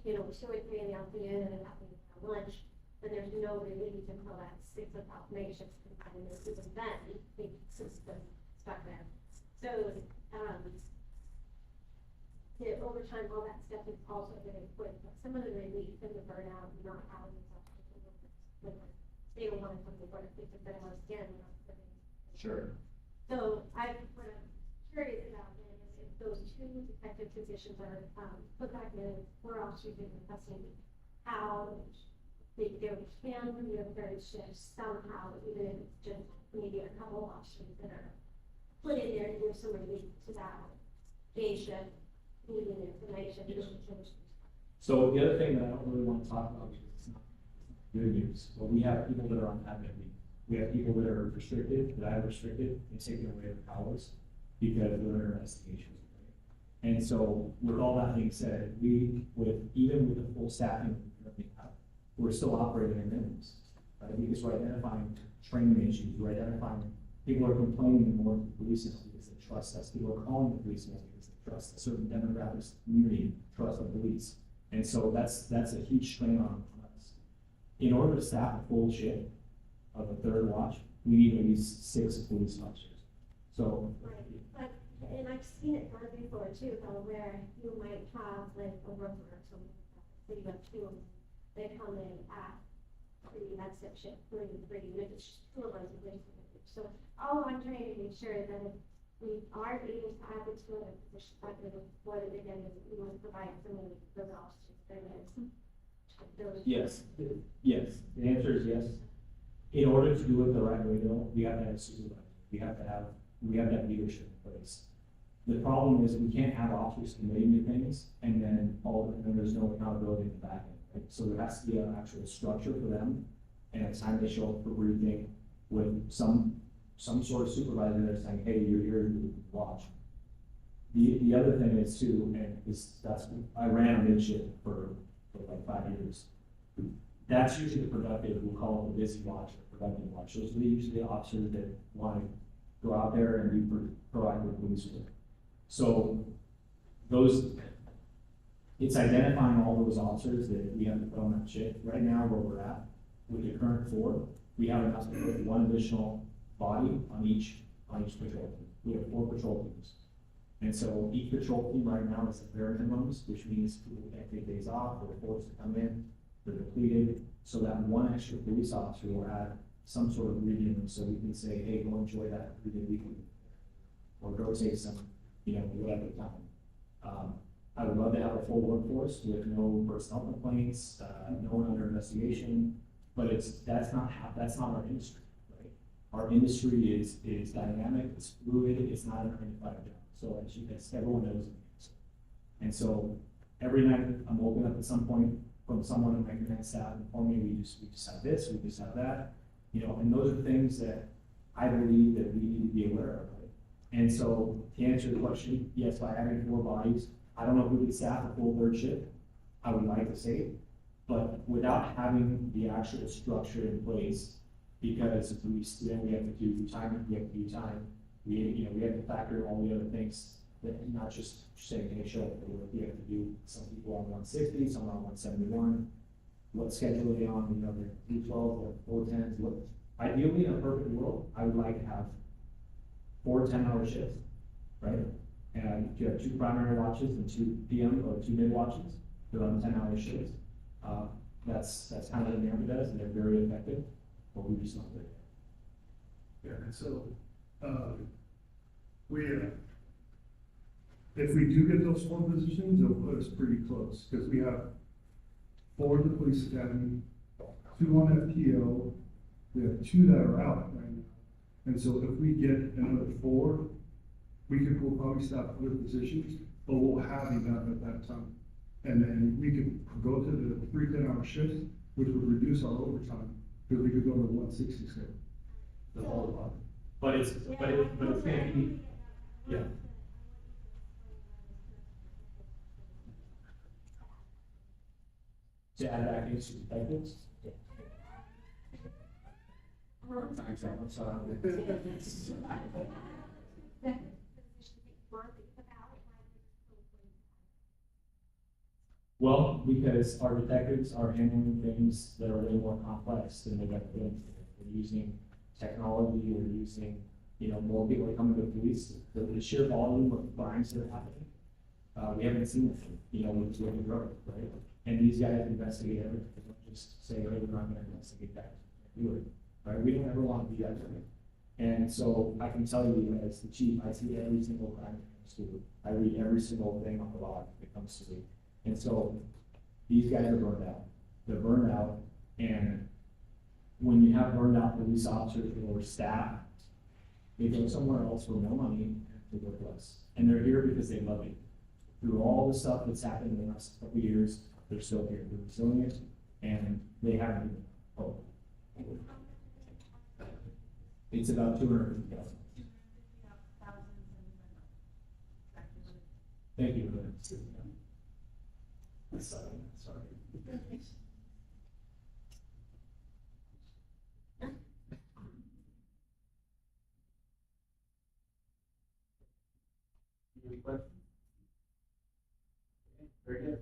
2 or 3 in the afternoon and then having to have lunch, and there's no relief until that 6 o'clock night shift, and even then, the system stuck there. So, the overtime, all that stuff is also very important, but some of the relief and the burnout, and not having these officers, they don't want to come to work because they want to stand. Sure. So what I'm curious about then is if those 2 detective positions are, put back in, 4 officers in custody, how they can be a 3rd shift somehow, even if it's just maybe a couple officers that are put in there to give some relief to that day shift. So the other thing that I don't really want to talk about because it's not good news, but we have people that are on admin leave. We have people that are restricted, that I have restricted, and taken away their powers because they're under investigation. Right? And so with all that being said, even with the full staffing we currently have, we're still operating in minimums. Right? Because we're identifying training issues, we're identifying people are complaining more to the police because they trust us. People are calling the police because they trust a certain demographic community, trust the police. And so that's a huge strain on us. In order to staff a full shift of a 3rd watch, we need at least 6 police officers. So. Right, but, and I've seen it done before too, though, where you might have like a worker or something like that, so you have 2 of them, they come in at 3, that's it, shift, 3, it's 2 of us. So all I'm trying to make sure is that if we are able to add the 2 other positions, what it again is, we want to provide some of those officers, Yes, yes, the answer is yes. In order to do it the right way though, we have to have a supervisor, we have to have leadership in place. The problem is we can't have officers committing to things and then there's no accountability in the back end, right? So there has to be an actual structure for them and a time they show up for briefing with some sort of supervisor that's saying, hey, you're here to watch. The other thing is too, and I ran a midship for like 5 years. That's usually the productive, we'll call it the busy watch or productive watch. Those are usually the officers that want to go out there and do proactive police work. So it's identifying all those officers that we have to put on that shift. Right now where we're at, with the current 4, we have enough to put 1 additional body on each patrol team. We have 4 patrol teams. And so each patrol team right now is at bare minimums, which means people can't take days off, they're forced to come in, they're depleted. So that 1 extra police officer will add some sort of reading, so we can say, hey, go enjoy that 3-day weekend. Or go take some, whatever time. I would love to have a full workforce with no personnel complaints, no one under investigation, but that's not our industry, right? Our industry is dynamic, it's fluid, it's not a 9 to 5 job. So as everyone knows. And so every night I'm woken up at some point from someone in my command staff informing me, we just have this, we just have that, and those are things that I believe that we need to be aware of. Right? And so to answer the question, yes, by having 4 bodies, I don't know if we could staff a full 3rd shift. I would like to say, but without having the actual structure in place, because then we have to do time, we have to factor in all the other things, that not just saying, hey, show up for work. We have to do some people on 160, some on 171. What schedule are they on? They're 312 or 410s. Ideally, in a perfect world, I would like to have 4 10-hour shifts, right? And you have 2 primary watches and 2 PM or 2 mid watches. They're on 10-hour shifts. That's kind of what America does, and they're very effective, but we just not there. Yeah, and so, if we do get those 4 positions, it'll put us pretty close, because we have 4 in the police academy, 2 on FTO, we have 2 that are out right now. And so if we get another 4, we'll probably stop other positions, but we'll have enough at that time. And then we could go to the 3 10-hour shifts, which would reduce our overtime, because we could go to 160 schedule. The whole lot. But it's gonna be, yeah. To add back into detectives? I'm sorry. Well, because our detectives are handling things that are a little more complex than they've ever been. They're using technology, they're using, more people are coming to the police. The sheer volume of crimes that are happening, we haven't seen it, with the growth, right? And these guys investigate everything. They don't just say, hey, we're not gonna investigate that. Do it, right? We don't ever want to be that way. And so I can tell you, as the chief, I see every single crime that comes through. I read every single thing on the log that comes to me. And so these guys are burned out. They're burned out, and when you have burned out police officers or staff, they go somewhere else for more money and to work less. And they're here because they love it. Through all the stuff that's happened in the last couple of years, they're still here. They're resilient, and they haven't given up hope. It's about 250,000. Thank you. Sorry. Any questions? Very good.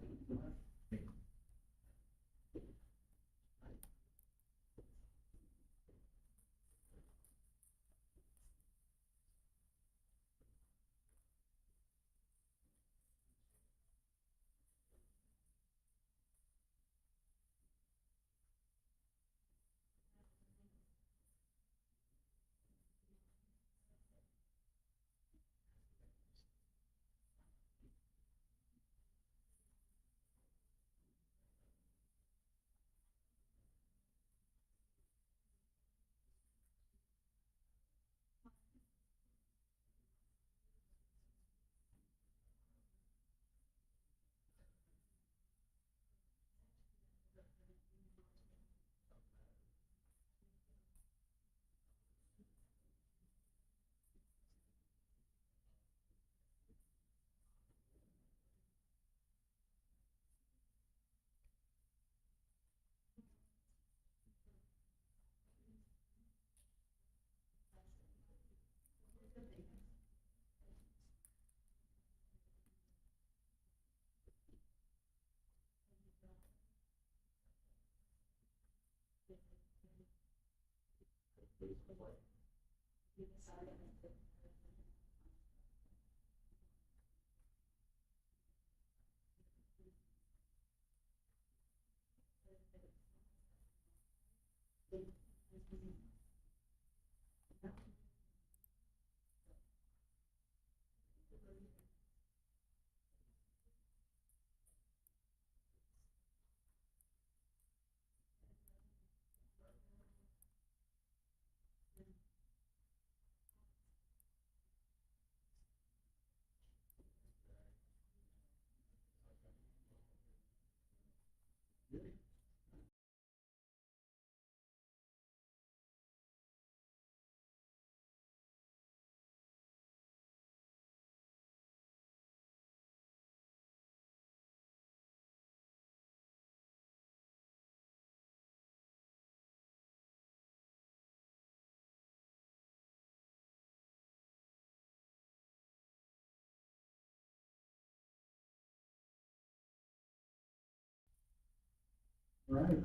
All right.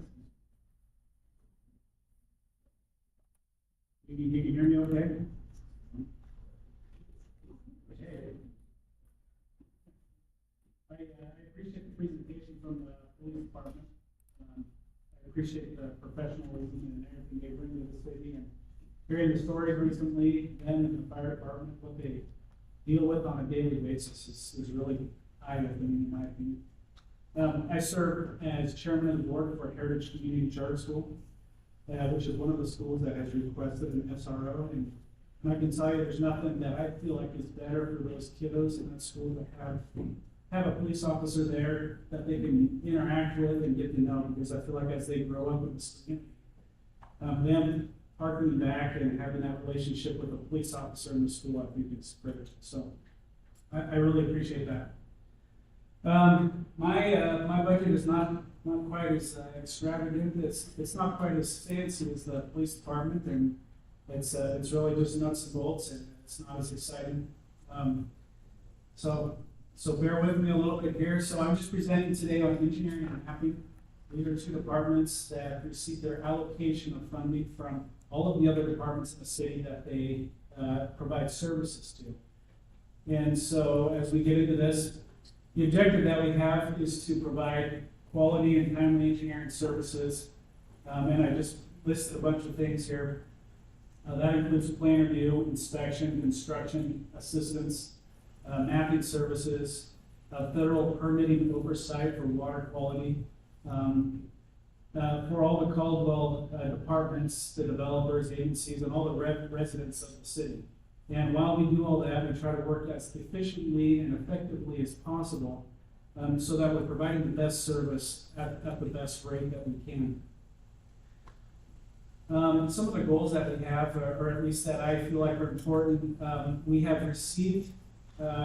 You can hear me okay? Okay. I appreciate the presentation from the police department. I appreciate the professionalism and everything they bring to the city, and hearing the stories recently, them and the fire department, what they deal with on a daily basis is really eye-opening in my opinion. I serve as chairman of the board for Heritage Community Charter School, which is one of the schools that has requested an SRO. And I can tell you, there's nothing that I feel like is better for those kiddos in that school to have a police officer there that they can interact with and get to know, because I feel like as they grow up in the community, them harkening back and having that relationship with a police officer in the school, I think is critical. So I really appreciate that. My budget is not quite as extravagant. It's not quite as fancy as the police department, and it's really just nuts and bolts, and it's not as exciting. So bear with me a little bit here. So I'm just presenting today on engineering and mapping. These are two departments that receive their allocation of funding from all of the other departments in the city that they provide services to. And so as we get into this, the objective that we have is to provide quality and timely engineering services. And I just listed a bunch of things here. That includes plan review, inspection, construction assistance, mapping services, federal permitting oversight for water quality, for all the Caldwell departments, the developers, agencies, and all the residents of the city. And while we do all that, we try to work as efficiently and effectively as possible, so that we're providing the best service at the best rate that we can. Some of the goals that we have, or at least that I feel like are important, we have received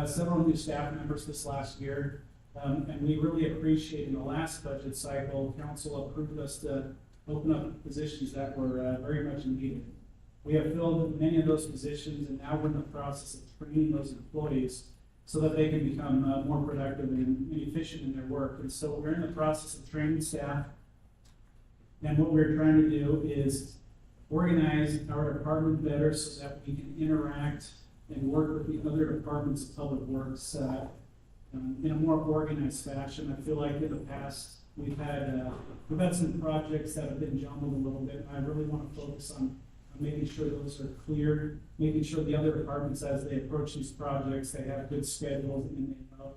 several new staff members this last year, and we really appreciate in the last budget cycle, council approved us to open up positions that were very much needed. We have filled many of those positions, and now we're in the process of training those employees so that they can become more productive and efficient in their work. And so we're in the process of training staff. And what we're trying to do is organize our department better so that we can interact and work with the other departments of public works in a more organized fashion. I feel like in the past we've had some projects that have been jumbled a little bit. And I really want to focus on making sure those are clear, making sure the other departments, as they approach these projects, they have good schedules and they know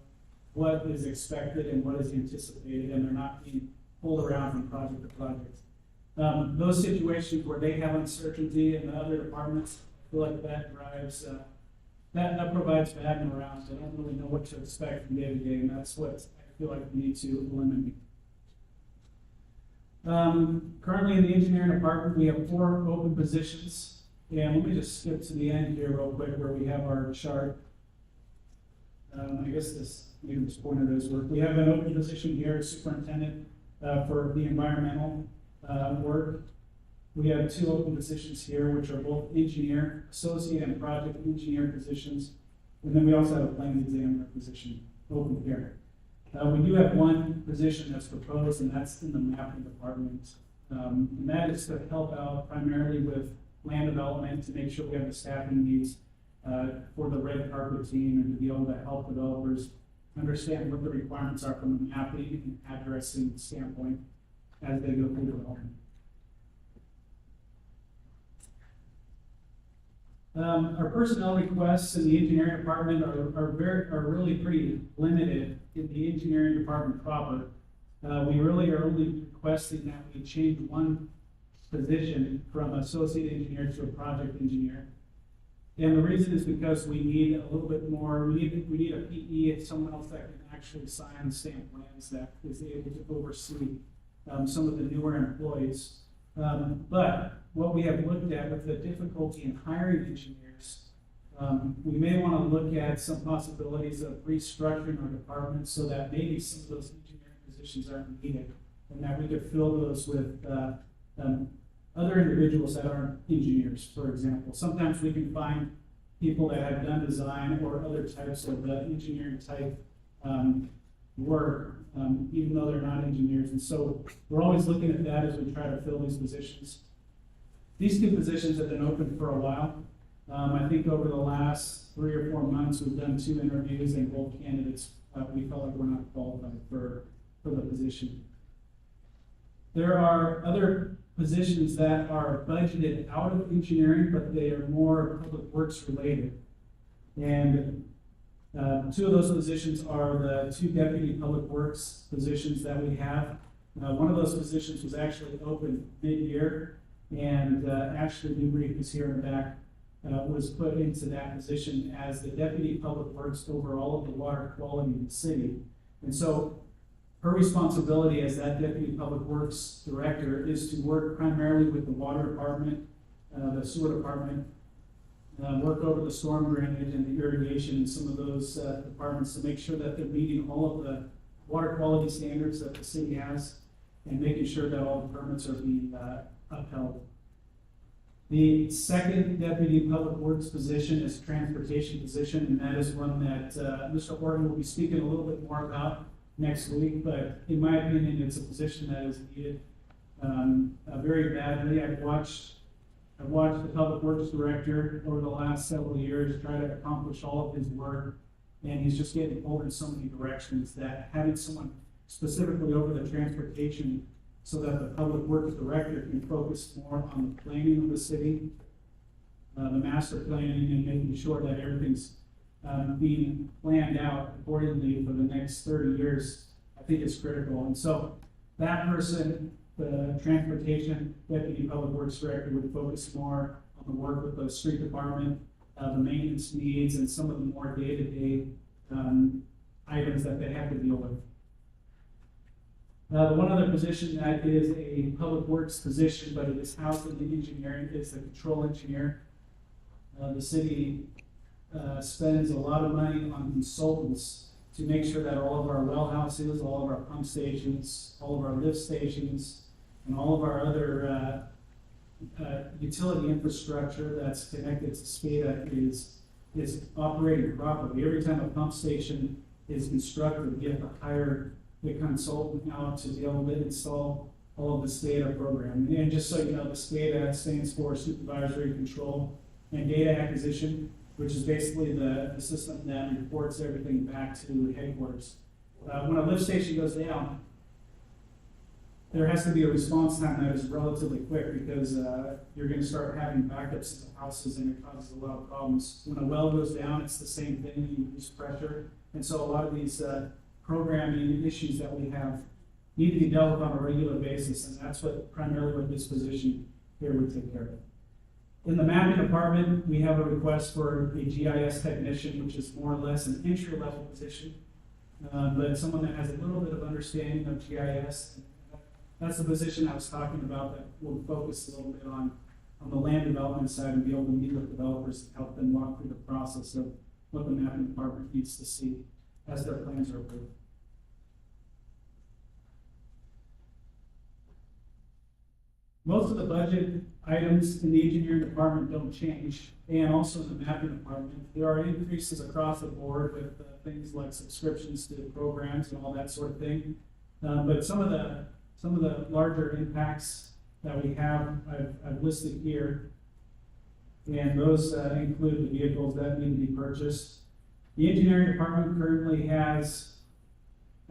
what is expected and what is anticipated, and they're not being pulled around from project to project. Those situations where they have uncertainty in the other departments, I feel like that drives, that provides bad morale. They don't really know what to expect from day to day, and that's what I feel like we need to eliminate. Currently in the engineering department, we have 4 open positions. And let me just skip to the end here real quick where we have our chart. I guess maybe this pointer does work. We have an open position here, superintendent for the environmental work. We have 2 open positions here, which are both engineer, associate and project engineer positions. And then we also have a plans examiner position open here. We do have 1 position that's proposed, and that's in the mapping department. And that is to help out primarily with land development, to make sure we have the staffing needs for the red carpet team, and to be able to help developers understand what the requirements are from a mapping and addressing standpoint as they go through development. Our personnel requests in the engineering department are really pretty limited in the engineering department proper. We really are only requesting that we change 1 position from associate engineer to a project engineer. And the reason is because we need a little bit more, we need a PE and someone else that can actually sign and stamp plans, that is able to oversee some of the newer employees. But what we have looked at with the difficulty in hiring engineers, we may want to look at some possibilities of restructuring our department so that maybe some of those engineering positions aren't needed, and that we could fill those with other individuals that aren't engineers, for example. Sometimes we can find people that have done design or other types of engineering type work even though they're not engineers. And so we're always looking at that as we try to fill these positions. These two positions have been open for a while. I think over the last 3 or 4 months, we've done 2 interviews, and both candidates, we felt like we're not qualified for the position. There are other positions that are budgeted out of engineering, but they are more public works related. And 2 of those positions are the 2 deputy public works positions that we have. One of those positions was actually open mid-year, and Ashley Newbrief is here in the back, was put into that position as the deputy public works over all of the water quality in the city. And so her responsibility as that deputy public works director is to work primarily with the water department, the sewer department, work over the storm drainage and the irrigation and some of those departments to make sure that they're meeting all of the water quality standards that the city has and making sure that all the permits are being upheld. The second deputy public works position is a transportation position, and that is one that Mr. Horton will be speaking a little bit more about next week, but in my opinion, it's a position that is needed very badly. I've watched the public works director over the last several years try to accomplish all of his work, and he's just getting pulled in so many directions that having someone specifically over the transportation so that the public works director can focus more on the planning of the city, the master planning, and making sure that everything's being planned out accordingly for the next 30 years, I think is critical. And so that person, the transportation deputy public works director, would focus more on the work with the street department, the maintenance needs, and some of the more day-to-day items that they have to deal with. The one other position that is a public works position, but it is housed in the engineering, is the control engineer. The city spends a lot of money on consultants to make sure that all of our well houses, all of our pump stations, all of our lift stations, and all of our other utility infrastructure that's connected to SCADA is operating properly. Every time a pump station is constructed, we have to hire the consultant out to be able to install all of the SCADA program. And just so you know, the SCADA stands for Supervisory Control and Data Acquisition, which is basically the system that reports everything back to headquarters. When a lift station goes down, there has to be a response time that is relatively quick because you're going to start having backups in the houses and it causes a lot of problems. When a well goes down, it's the same thing, you lose pressure. And so a lot of these programming issues that we have need to be dealt with on a regular basis, and that's primarily what this position here would take care of. In the mapping department, we have a request for a GIS technician, which is more or less an entry-level position, but someone that has a little bit of understanding of GIS. That's the position I was talking about that will focus a little bit on the land development side and be able to meet with developers and help them walk through the process of what the mapping department needs to see as their plans are approved. Most of the budget items in the engineering department don't change, and also in the mapping department. There are increases across the board with things like subscriptions to programs and all that sort of thing. But some of the larger impacts that we have, I've listed here, and those include the vehicles that need to be purchased. The engineering department currently has,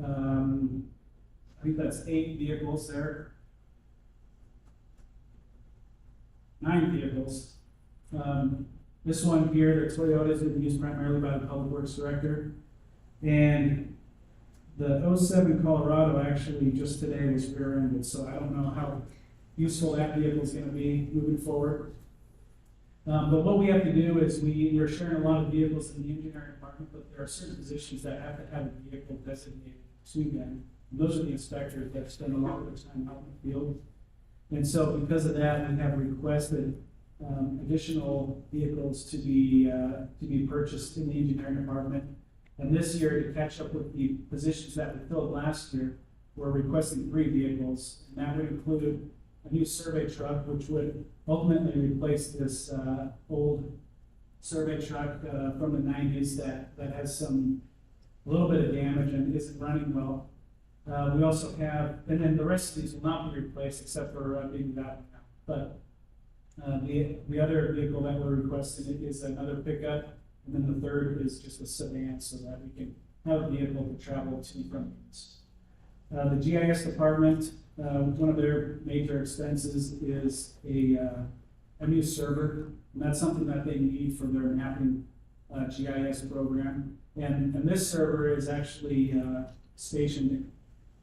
I think that's 8 vehicles there. 9 vehicles. This one here, the Toyota, is going to be used primarily by the Public Works Director. And the 07 Colorado actually just today was rear-ended, so I don't know how useful that vehicle is going to be moving forward. But what we have to do is we're sharing a lot of vehicles in the engineering department, but there are certain positions that have to have a vehicle designated to them. And those are the inspectors that spend a lot of their time out in the field. And so because of that, we have requested additional vehicles to be purchased in the engineering department. And this year, to catch up with the positions that we filled last year, we're requesting 3 vehicles. And that would include a new survey truck, which would ultimately replace this old survey truck from the 90s that has a little bit of damage and isn't running well. We also have, and then the rest of these will not be replaced except for maybe that one. But the other vehicle that we're requesting is another pickup, and then the third is just a sedan so that we can have a vehicle to travel to and from meetings. The GIS department, one of their major expenses is a new server, and that's something that they need for their mapping GIS program. And this server is actually stationed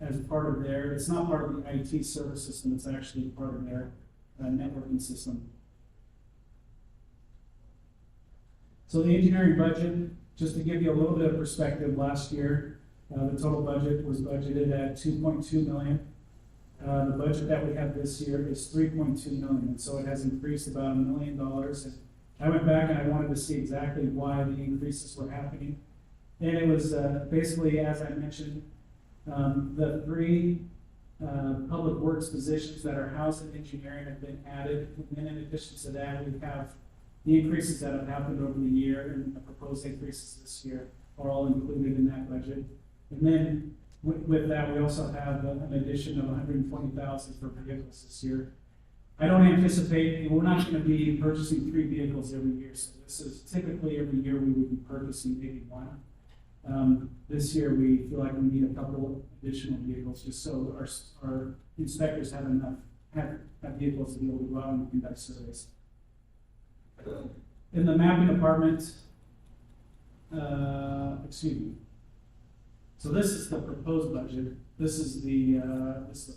as part of their, it's not part of the IT service system, it's actually part of their networking system. So the engineering budget, just to give you a little bit of perspective, last year, the total budget was budgeted at 2.2 million. The budget that we have this year is 3.2 million, and so it has increased about $1 million. And I went back and I wanted to see exactly why the increases were happening. And it was basically, as I mentioned, the three public works positions that are housed in engineering have been added. And then in addition to that, we have the increases that have happened over the year, and the proposed increases this year are all included in that budget. And then with that, we also have an addition of 120,000 for vehicles this year. I don't anticipate, we're not going to be purchasing 3 vehicles every year. So this is typically every year we would be purchasing maybe one. This year we feel like we need a couple additional vehicles just so our inspectors have enough have vehicles to be able to go out and conduct surveys. In the mapping department, excuse me. So this is the proposed budget. This is the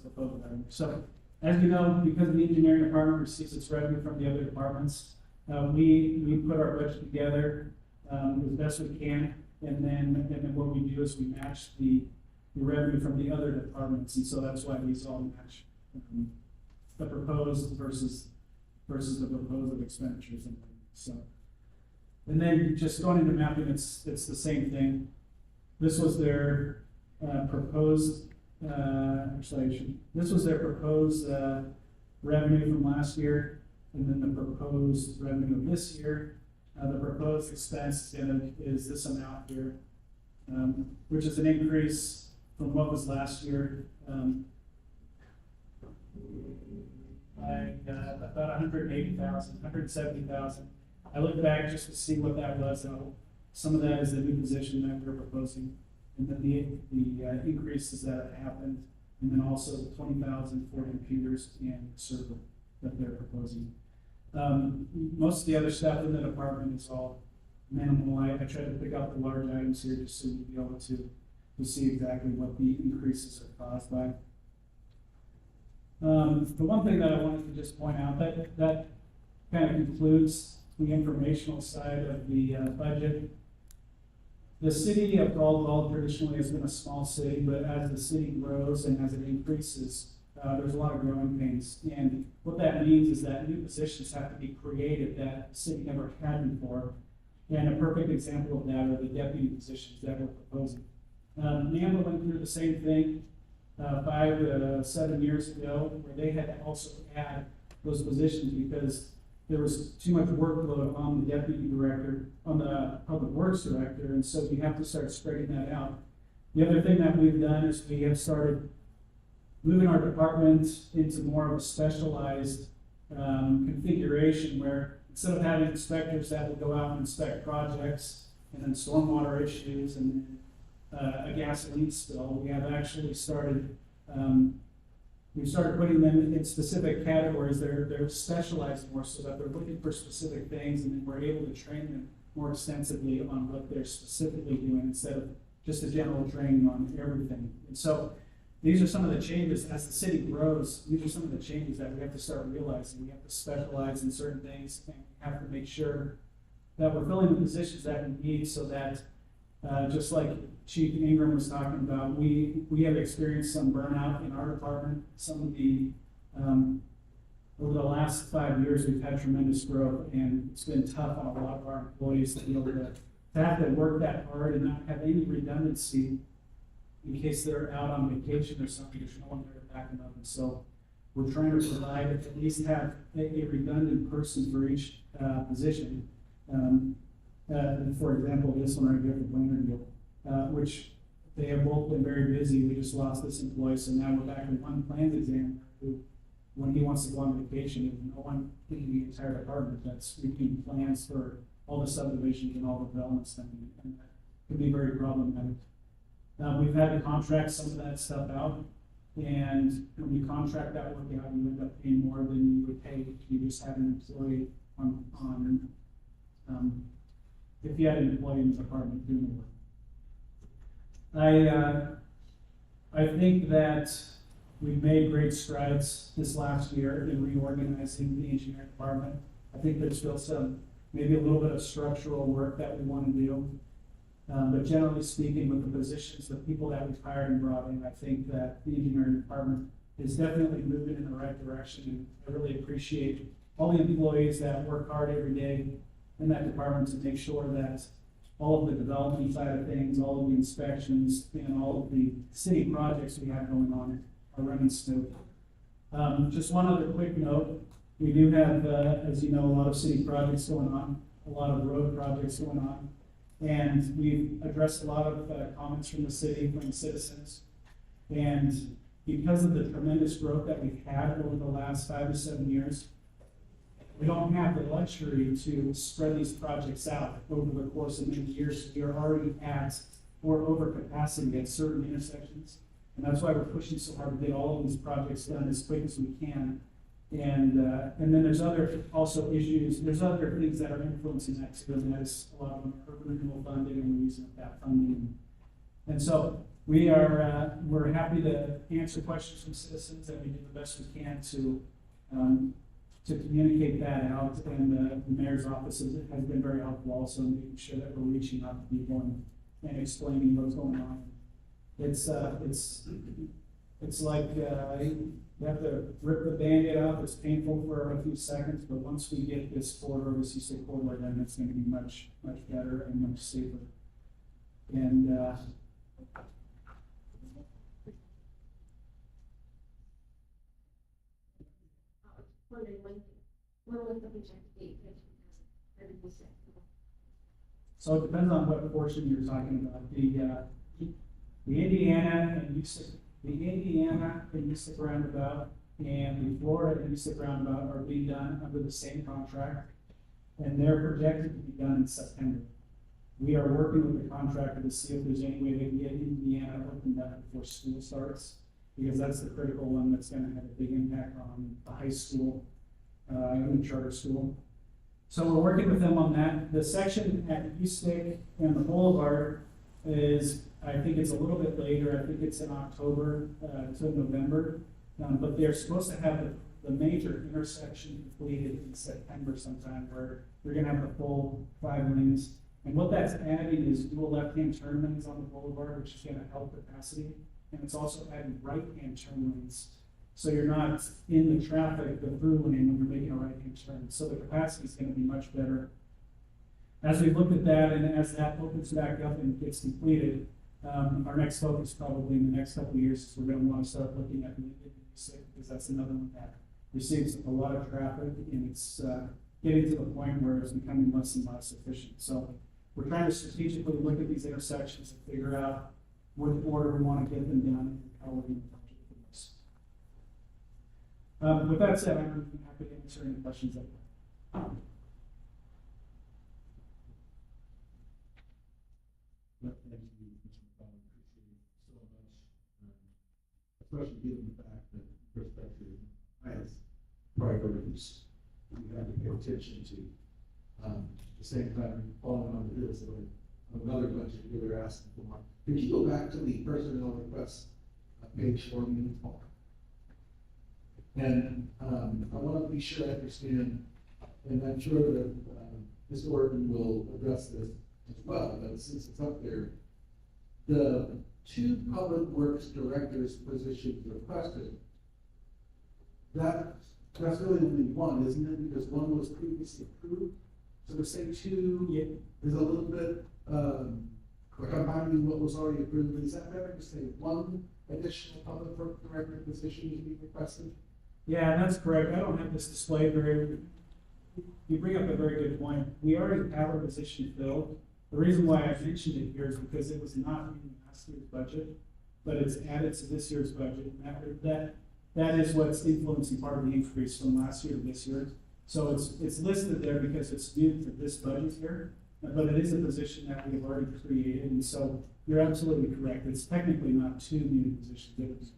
proposed budget. So as you know, because the engineering department receives its revenue from the other departments, we put our budget together as best we can, and then what we do is we match the revenue from the other departments, and so that's why these all match the proposed versus the proposed of expenditures and things. So, and then just going into mapping, it's the same thing. This was their proposed, this was their proposed revenue from last year, and then the proposed revenue of this year. The proposed expense is this amount here, which is an increase from what was last year. About 180,000, 170,000. I looked back just to see what that was. Some of that is the new position that we're proposing, and then the increases that have happened, and then also the 20,000 for computers and server that they're proposing. Most of the other stuff in the department is all minimal. I tried to pick out the large items here just so you'd be able to see exactly what the increases are caused by. The one thing that I wanted to just point out, that kind of concludes the informational side of the budget. The city of Caldwell traditionally has been a small city, but as the city grows and as it increases, there's a lot of growing pains. And what that means is that new positions have to be created that the city never had before. And a perfect example of that are the deputy positions that we're proposing. NAMBLA went through the same thing 5 to 7 years ago, where they had to also add those positions because there was too much workload on the deputy director, on the public works director, and so you have to start spreading that out. The other thing that we've done is we have started moving our department into more of a specialized configuration where instead of having inspectors that will go out and inspect projects and then stormwater issues and a gasoline spill, we have actually started we've started putting them in specific categories. They're specialized more so that they're looking for specific things, and then we're able to train them more extensively on what they're specifically doing instead of just a general training on everything. And so these are some of the changes as the city grows. These are some of the changes that we have to start realizing. We have to specialize in certain things and have to make sure that we're filling the positions that we need so that just like Chief Ingram was talking about, we have experienced some burnout in our department. Some of the, over the last 5 years, we've had tremendous growth, and it's been tough on a lot of our employees to be able to have to work that hard and not have any redundancy in case they're out on vacation or something. There's no one there to back them up. And so we're trying to provide, at least have a redundant person for each position. For example, this one right here, the Blainer deal, which they have both been very busy. We just lost this employee, so now we're back in one plans examiner who, when he wants to go on vacation, there's no one in the entire department that's reviewing plans for all the subdivisions and all the developments, and that could be very problematic. We've had to contract some of that stuff out, and when you contract that work out, you end up paying more than you would pay if you just had an employee if you had an employee in the department doing the work. I think that we've made great strides this last year in reorganizing the engineering department. I think there's still maybe a little bit of structural work that we want to do. But generally speaking, with the positions, the people that we've hired and brought in, I think that the engineering department is definitely moving in the right direction. And I really appreciate all the employees that work hard every day in that department to make sure that all of the development side of things, all of the inspections, and all of the city projects we have going on are running smooth. Just one other quick note. We do have, as you know, a lot of city projects going on, a lot of road projects going on. And we've addressed a lot of comments from the city, from citizens. And because of the tremendous growth that we've had over the last 5 to 7 years, we don't have the luxury to spread these projects out over the course of many years. We are already at or over capacity at certain intersections. And that's why we're pushing so hard to get all of these projects done as quick as we can. And then there's other also issues, there's other things that are influencing that too, and that's a lot of them are urban renewal funding, and we're using that funding. And so we're happy to answer questions from citizens, and we do the best we can to communicate that out. And the mayor's office has been very helpful also in making sure that we're reaching out to people and explaining what's going on. It's like you have to rip the Band-Aid off. It's painful for a few seconds, but once we get this corridor, this eastern corridor, then it's going to be much, much better and much safer. And when was the projected date? so it depends on what portion you're talking about. The Indiana and USIC roundabout and the Florida and USIC roundabout are being done under the same contract, and they're projected to be done in September. We are working with the contractor to see if there's any way they can get Indiana opened up before school starts, because that's the critical one that's going to have a big impact on the high school and the charter school. So we're working with them on that. The section at USIC and the Boulevard is, I think it's a little bit later. I think it's in October to November, but they're supposed to have the major intersection completed in September sometime, where we're going to have the full 5 lanes. And what that's adding is dual left-hand turn lanes on the boulevard, which is going to help capacity. And it's also adding right-hand turn lanes, so you're not in the traffic, the through lane, when you're making a right-hand turn. So the capacity is going to be much better. As we look at that, and as that opens back up and gets completed, our next focus probably in the next couple of years is we're going to want to start looking at music, because that's another one that receives a lot of traffic, and it's getting to the point where it's becoming less and less efficient. So we're trying to strategically look at these intersections and figure out what order we want to get them done and how we're going to budget for this. With that said, I'm happy to answer any questions that you have. Thank you, Mr. McCollum, appreciate it so much. Especially given the fact that perspective has priorities we have to pay attention to. At the same time, following on to this, another budget we were asking for. Could you go back to the personnel request page for me? And I want to be sure I understand, and I'm sure that Ms. Orton will address this as well, but since it's up there, the 2 public works directors positions requested, that's really only one, isn't it? Because one was previously approved. So to say 2 is a little bit combining what was already approved. Is that better to say 1 additional public works director position is being requested? Yeah, that's correct. I don't have this displayed very. You bring up a very good point. We already have a position filled. The reason why I mentioned it here is because it was not in the last year's budget, but it's added to this year's budget. And that is what's influencing part of the increase from last year to this year. So it's listed there because it's new to this budget year, but it is a position that we have already created. And so you're absolutely correct. It's technically not two new positions. It was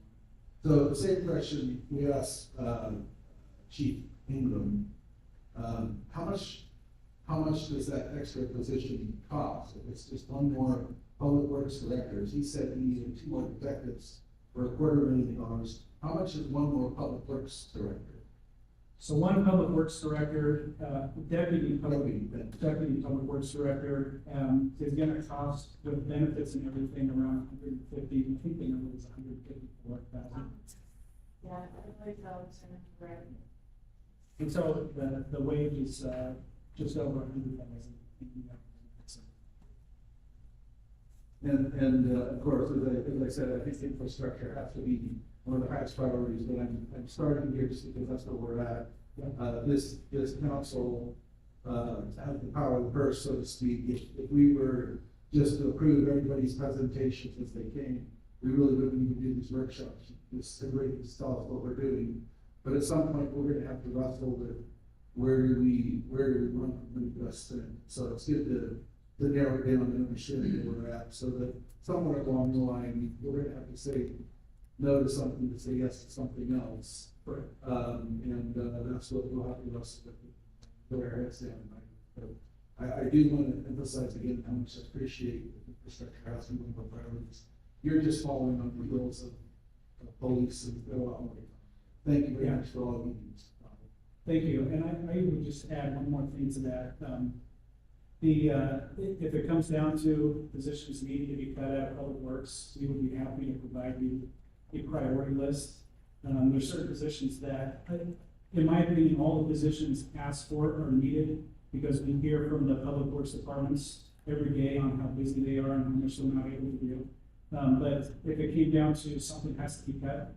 So the same question we asked, Chief Ingram, how much does that extra position cost? If it's just one more public works director, he said he needed 2 more detectives for $250,000. How much is one more public works director? So one public works director, deputy public works director, is gonna cost with benefits and everything around 150, I think the number was 154,000. Yeah, I believe so, right. And so the wage is, just over 100,000. And of course, as I said, I think infrastructure has to be one of the highest priorities, but I'm starting here just because that's where we're at. This council has the power of the purse, so to speak. If we were just to approve everybody's presentations as they came, we really wouldn't even do these workshops. Everybody can tell us what we're doing. But at some point, we're gonna have to wrestle with where do we want to invest in. So it's good to narrow it down and understand where we're at, so that somewhere along the line, we're gonna have to say no to something to say yes to something else. And that's what we'll have to wrestle with, put our heads down. I do want to emphasize again how much I appreciate the infrastructure has been one of our priorities. You're just following on the heels of police and a lot more. Thank you very much for all of you. Thank you, and I would just add one more thing to that. If it comes down to positions needing to be cut out of public works, we would be happy to provide you a priority list. There's certain positions that, in my opinion, all the positions asked for are needed, because we hear from the public works departments every day on how busy they are and how much they're not able to do. But if it came down to something has to be cut,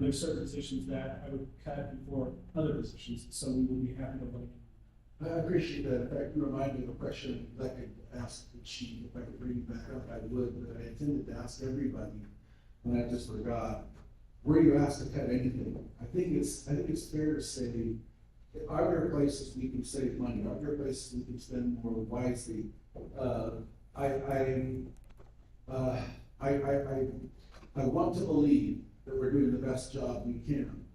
there's certain positions that I would cut before other positions, so we would be happy to look. I appreciate that. In fact, you remind me of a question that I could ask the chief. If I could bring it back up, I would, but I intended to ask everybody, and I just forgot. Were you asked to cut anything? I think it's fair to say, are there places we can save money? Are there places we can spend more wisely? I want to believe that we're doing the best job we can.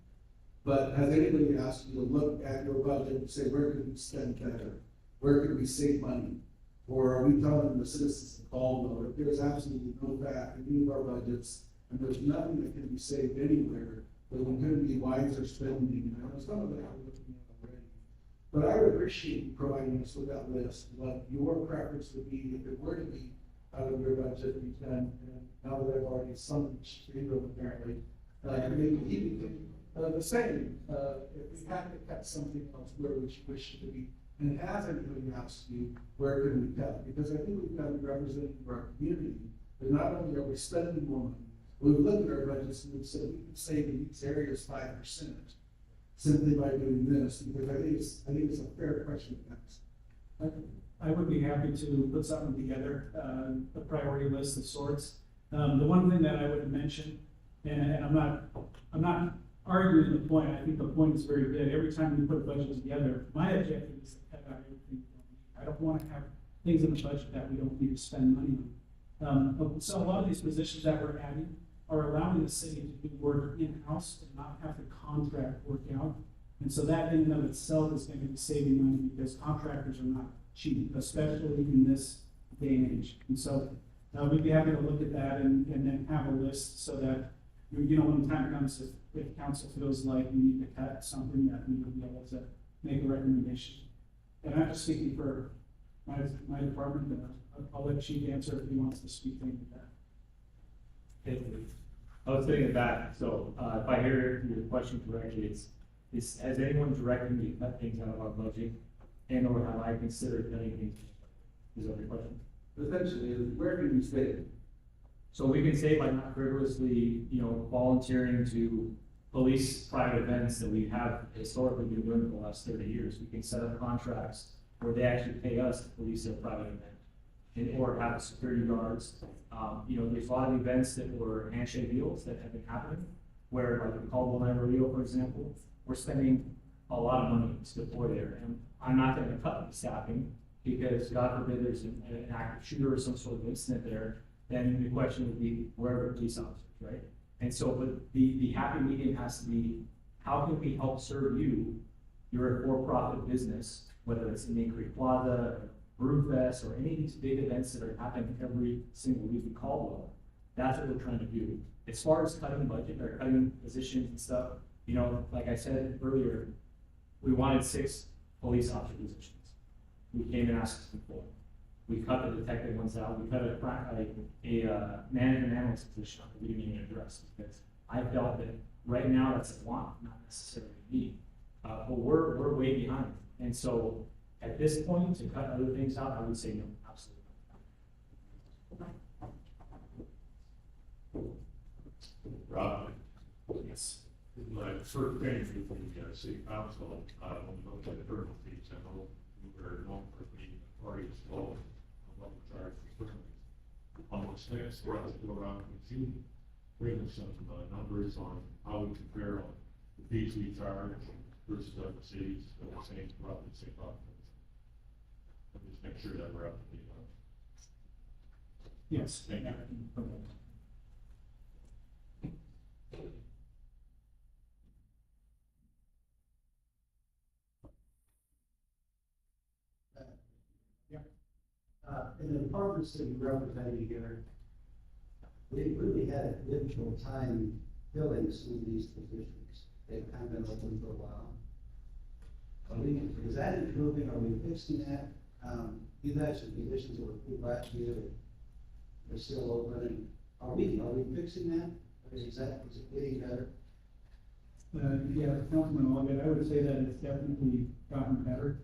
But has anybody asked you to look at your budget and say, where could we spend better? Where could we save money? Or are we telling the citizens of Caldwell that there's absolutely no fat in any of our budgets, and there's nothing that can be saved anywhere, but we couldn't be wiser spending? And I know some of that we're looking at already. But I would appreciate you providing us with that list, what your preference would be if it were to be out of your budget. You can, and now that I've already summoned Chief apparently, maybe he can the same. If we had to cut something else, where we wish to be, and has anybody asked you, where can we cut? Because I think we've got to be representing for our community, but not only are we spending more money, we've looked at our budgets and we've said we could save in these areas 5% simply by doing this, because I think it's a fair question to ask. I would be happy to put something together, a priority list of sorts. The one thing that I would mention, and I'm not arguing the point, I think the point is very good. Every time we put budgets together, my objective is to cut out everything we don't need. I don't want to have things in the budget that we don't need to spend money on. So a lot of these positions that we're adding are allowing the city to do work in-house and not have to contract work out. And so that in and of itself is going to be saving money, because contractors are not cheap, especially in this day and age. And so we'd be happy to look at that and then have a list so that, you know, when the time comes, if council feels like we need to cut something, that we would be able to make a recommendation. And I'm just speaking for my department, but I'll let Chief answer if he wants to speak to that. I was thinking back, so if I hear your question correctly, has anyone directed me to cut things out of our budget, and or have I considered cutting things? Is that your question? Essentially, where can we save? So we can say by not frivolously, volunteering to police private events that we have historically been doing for the last 30 years. We can set up contracts where they actually pay us to police their private event. or have security guards. You know, there's a lot of events that were handshake deals that have been happening, where like the Caldwell Night Rodeo, for example, we're spending a lot of money to deploy there. And I'm not gonna cut the staffing, because God forbid there's an active shooter or some sort of incident there, then the question would be, where are the police officers, right? And so, but the happy medium has to be, how can we help serve you? You're a for-profit business, whether it's in Main Creek Plaza, Brewfest, or any of these big events that are happening every single week in Caldwell. That's what we're trying to do. As far as cutting budget or cutting positions and stuff, you know, like I said earlier, we wanted 6 police officer positions. We came and asked for 4. We cut the detective ones out. We cut a management analyst position out that we didn't even address, because I felt that right now that's a want, not necessarily a need. But we're way behind. And so at this point, to cut other things out, I would say no, absolutely not. Rob, Yes. my first thing for the city council, when we looked at the purple fees, I know we were known for being a party as well, what we charge for permits. On what's next for us to go around, would you bring us some numbers on how we compare on the fees we charge versus other cities, that are saying roughly the same problem? And just make sure that we're up to date on it. Yes. Thank you. In the departments that you represented here, we really had a difficult time filling some of these positions. They've kind of been open for a while. Is that improving? Are we fixing that? You guys have positions that were filled last year, they're still open, and are we fixing that? Or is it getting better? Yeah, Councilman Allgood, I would say that it's definitely gotten better.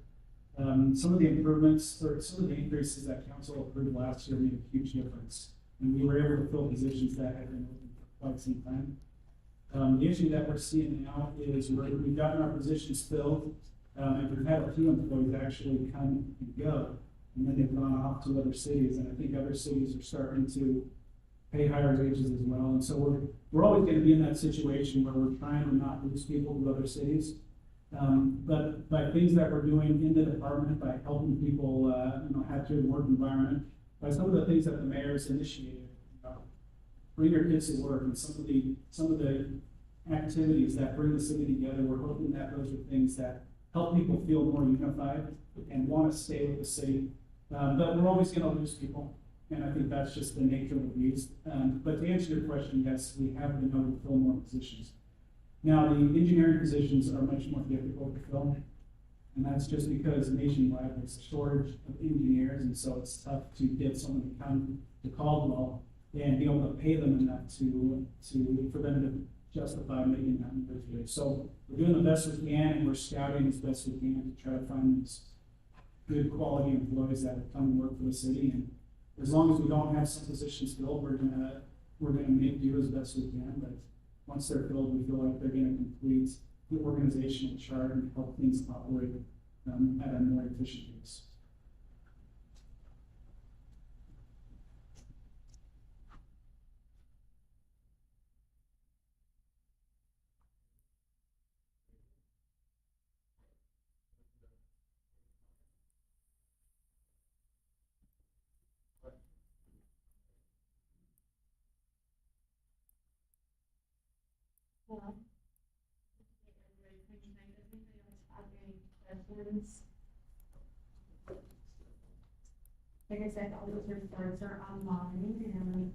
Some of the improvements, or some of the increases that council approved last year made a huge difference. And we were able to fill positions that had been open for quite some time. The issue that we're seeing now is we've gotten our positions filled, and we've had a few employees actually come and go, and then they've gone off to other cities, and I think other cities are starting to pay higher wages as well. And so we're always gonna be in that situation where we're trying to not lose people to other cities. But by things that we're doing in the department, by helping people, have a good work environment, by some of the things that the mayor's initiated, bring your kids to work, and some of the activities that bring the city together, we're hoping that those are things that help people feel more unified and want to stay with the city. But we're always going to lose people, and I think that's just the nature of the beast. But to answer your question, yes, we have been able to fill more positions. Now, the engineering positions are much more difficult to fill, and that's just because nationwide there's a shortage of engineers, and so it's tough to get someone to come to Caldwell and be able to pay them enough for them to justify making that move. So we're doing the best we can, and we're scouting as best we can to try to find these good quality employees that will come and work for the city. And as long as we don't have some positions filled, we're gonna make do as best we can. But once they're filled, we feel like they're gonna complete the organizational chart and help things operate at a more efficient pace. Like I said, all those reports are online, and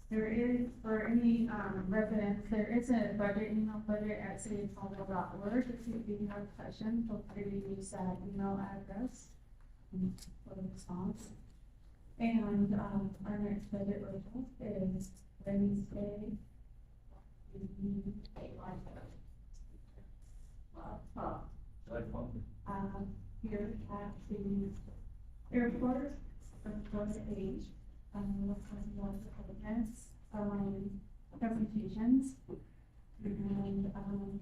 there is, for any residents, there is a email budget at cityofcaldwell.org. If you have questions, feel free to use that email address for the response. And our next budget report is Wednesday. Here at the airport, from 8, presentations, and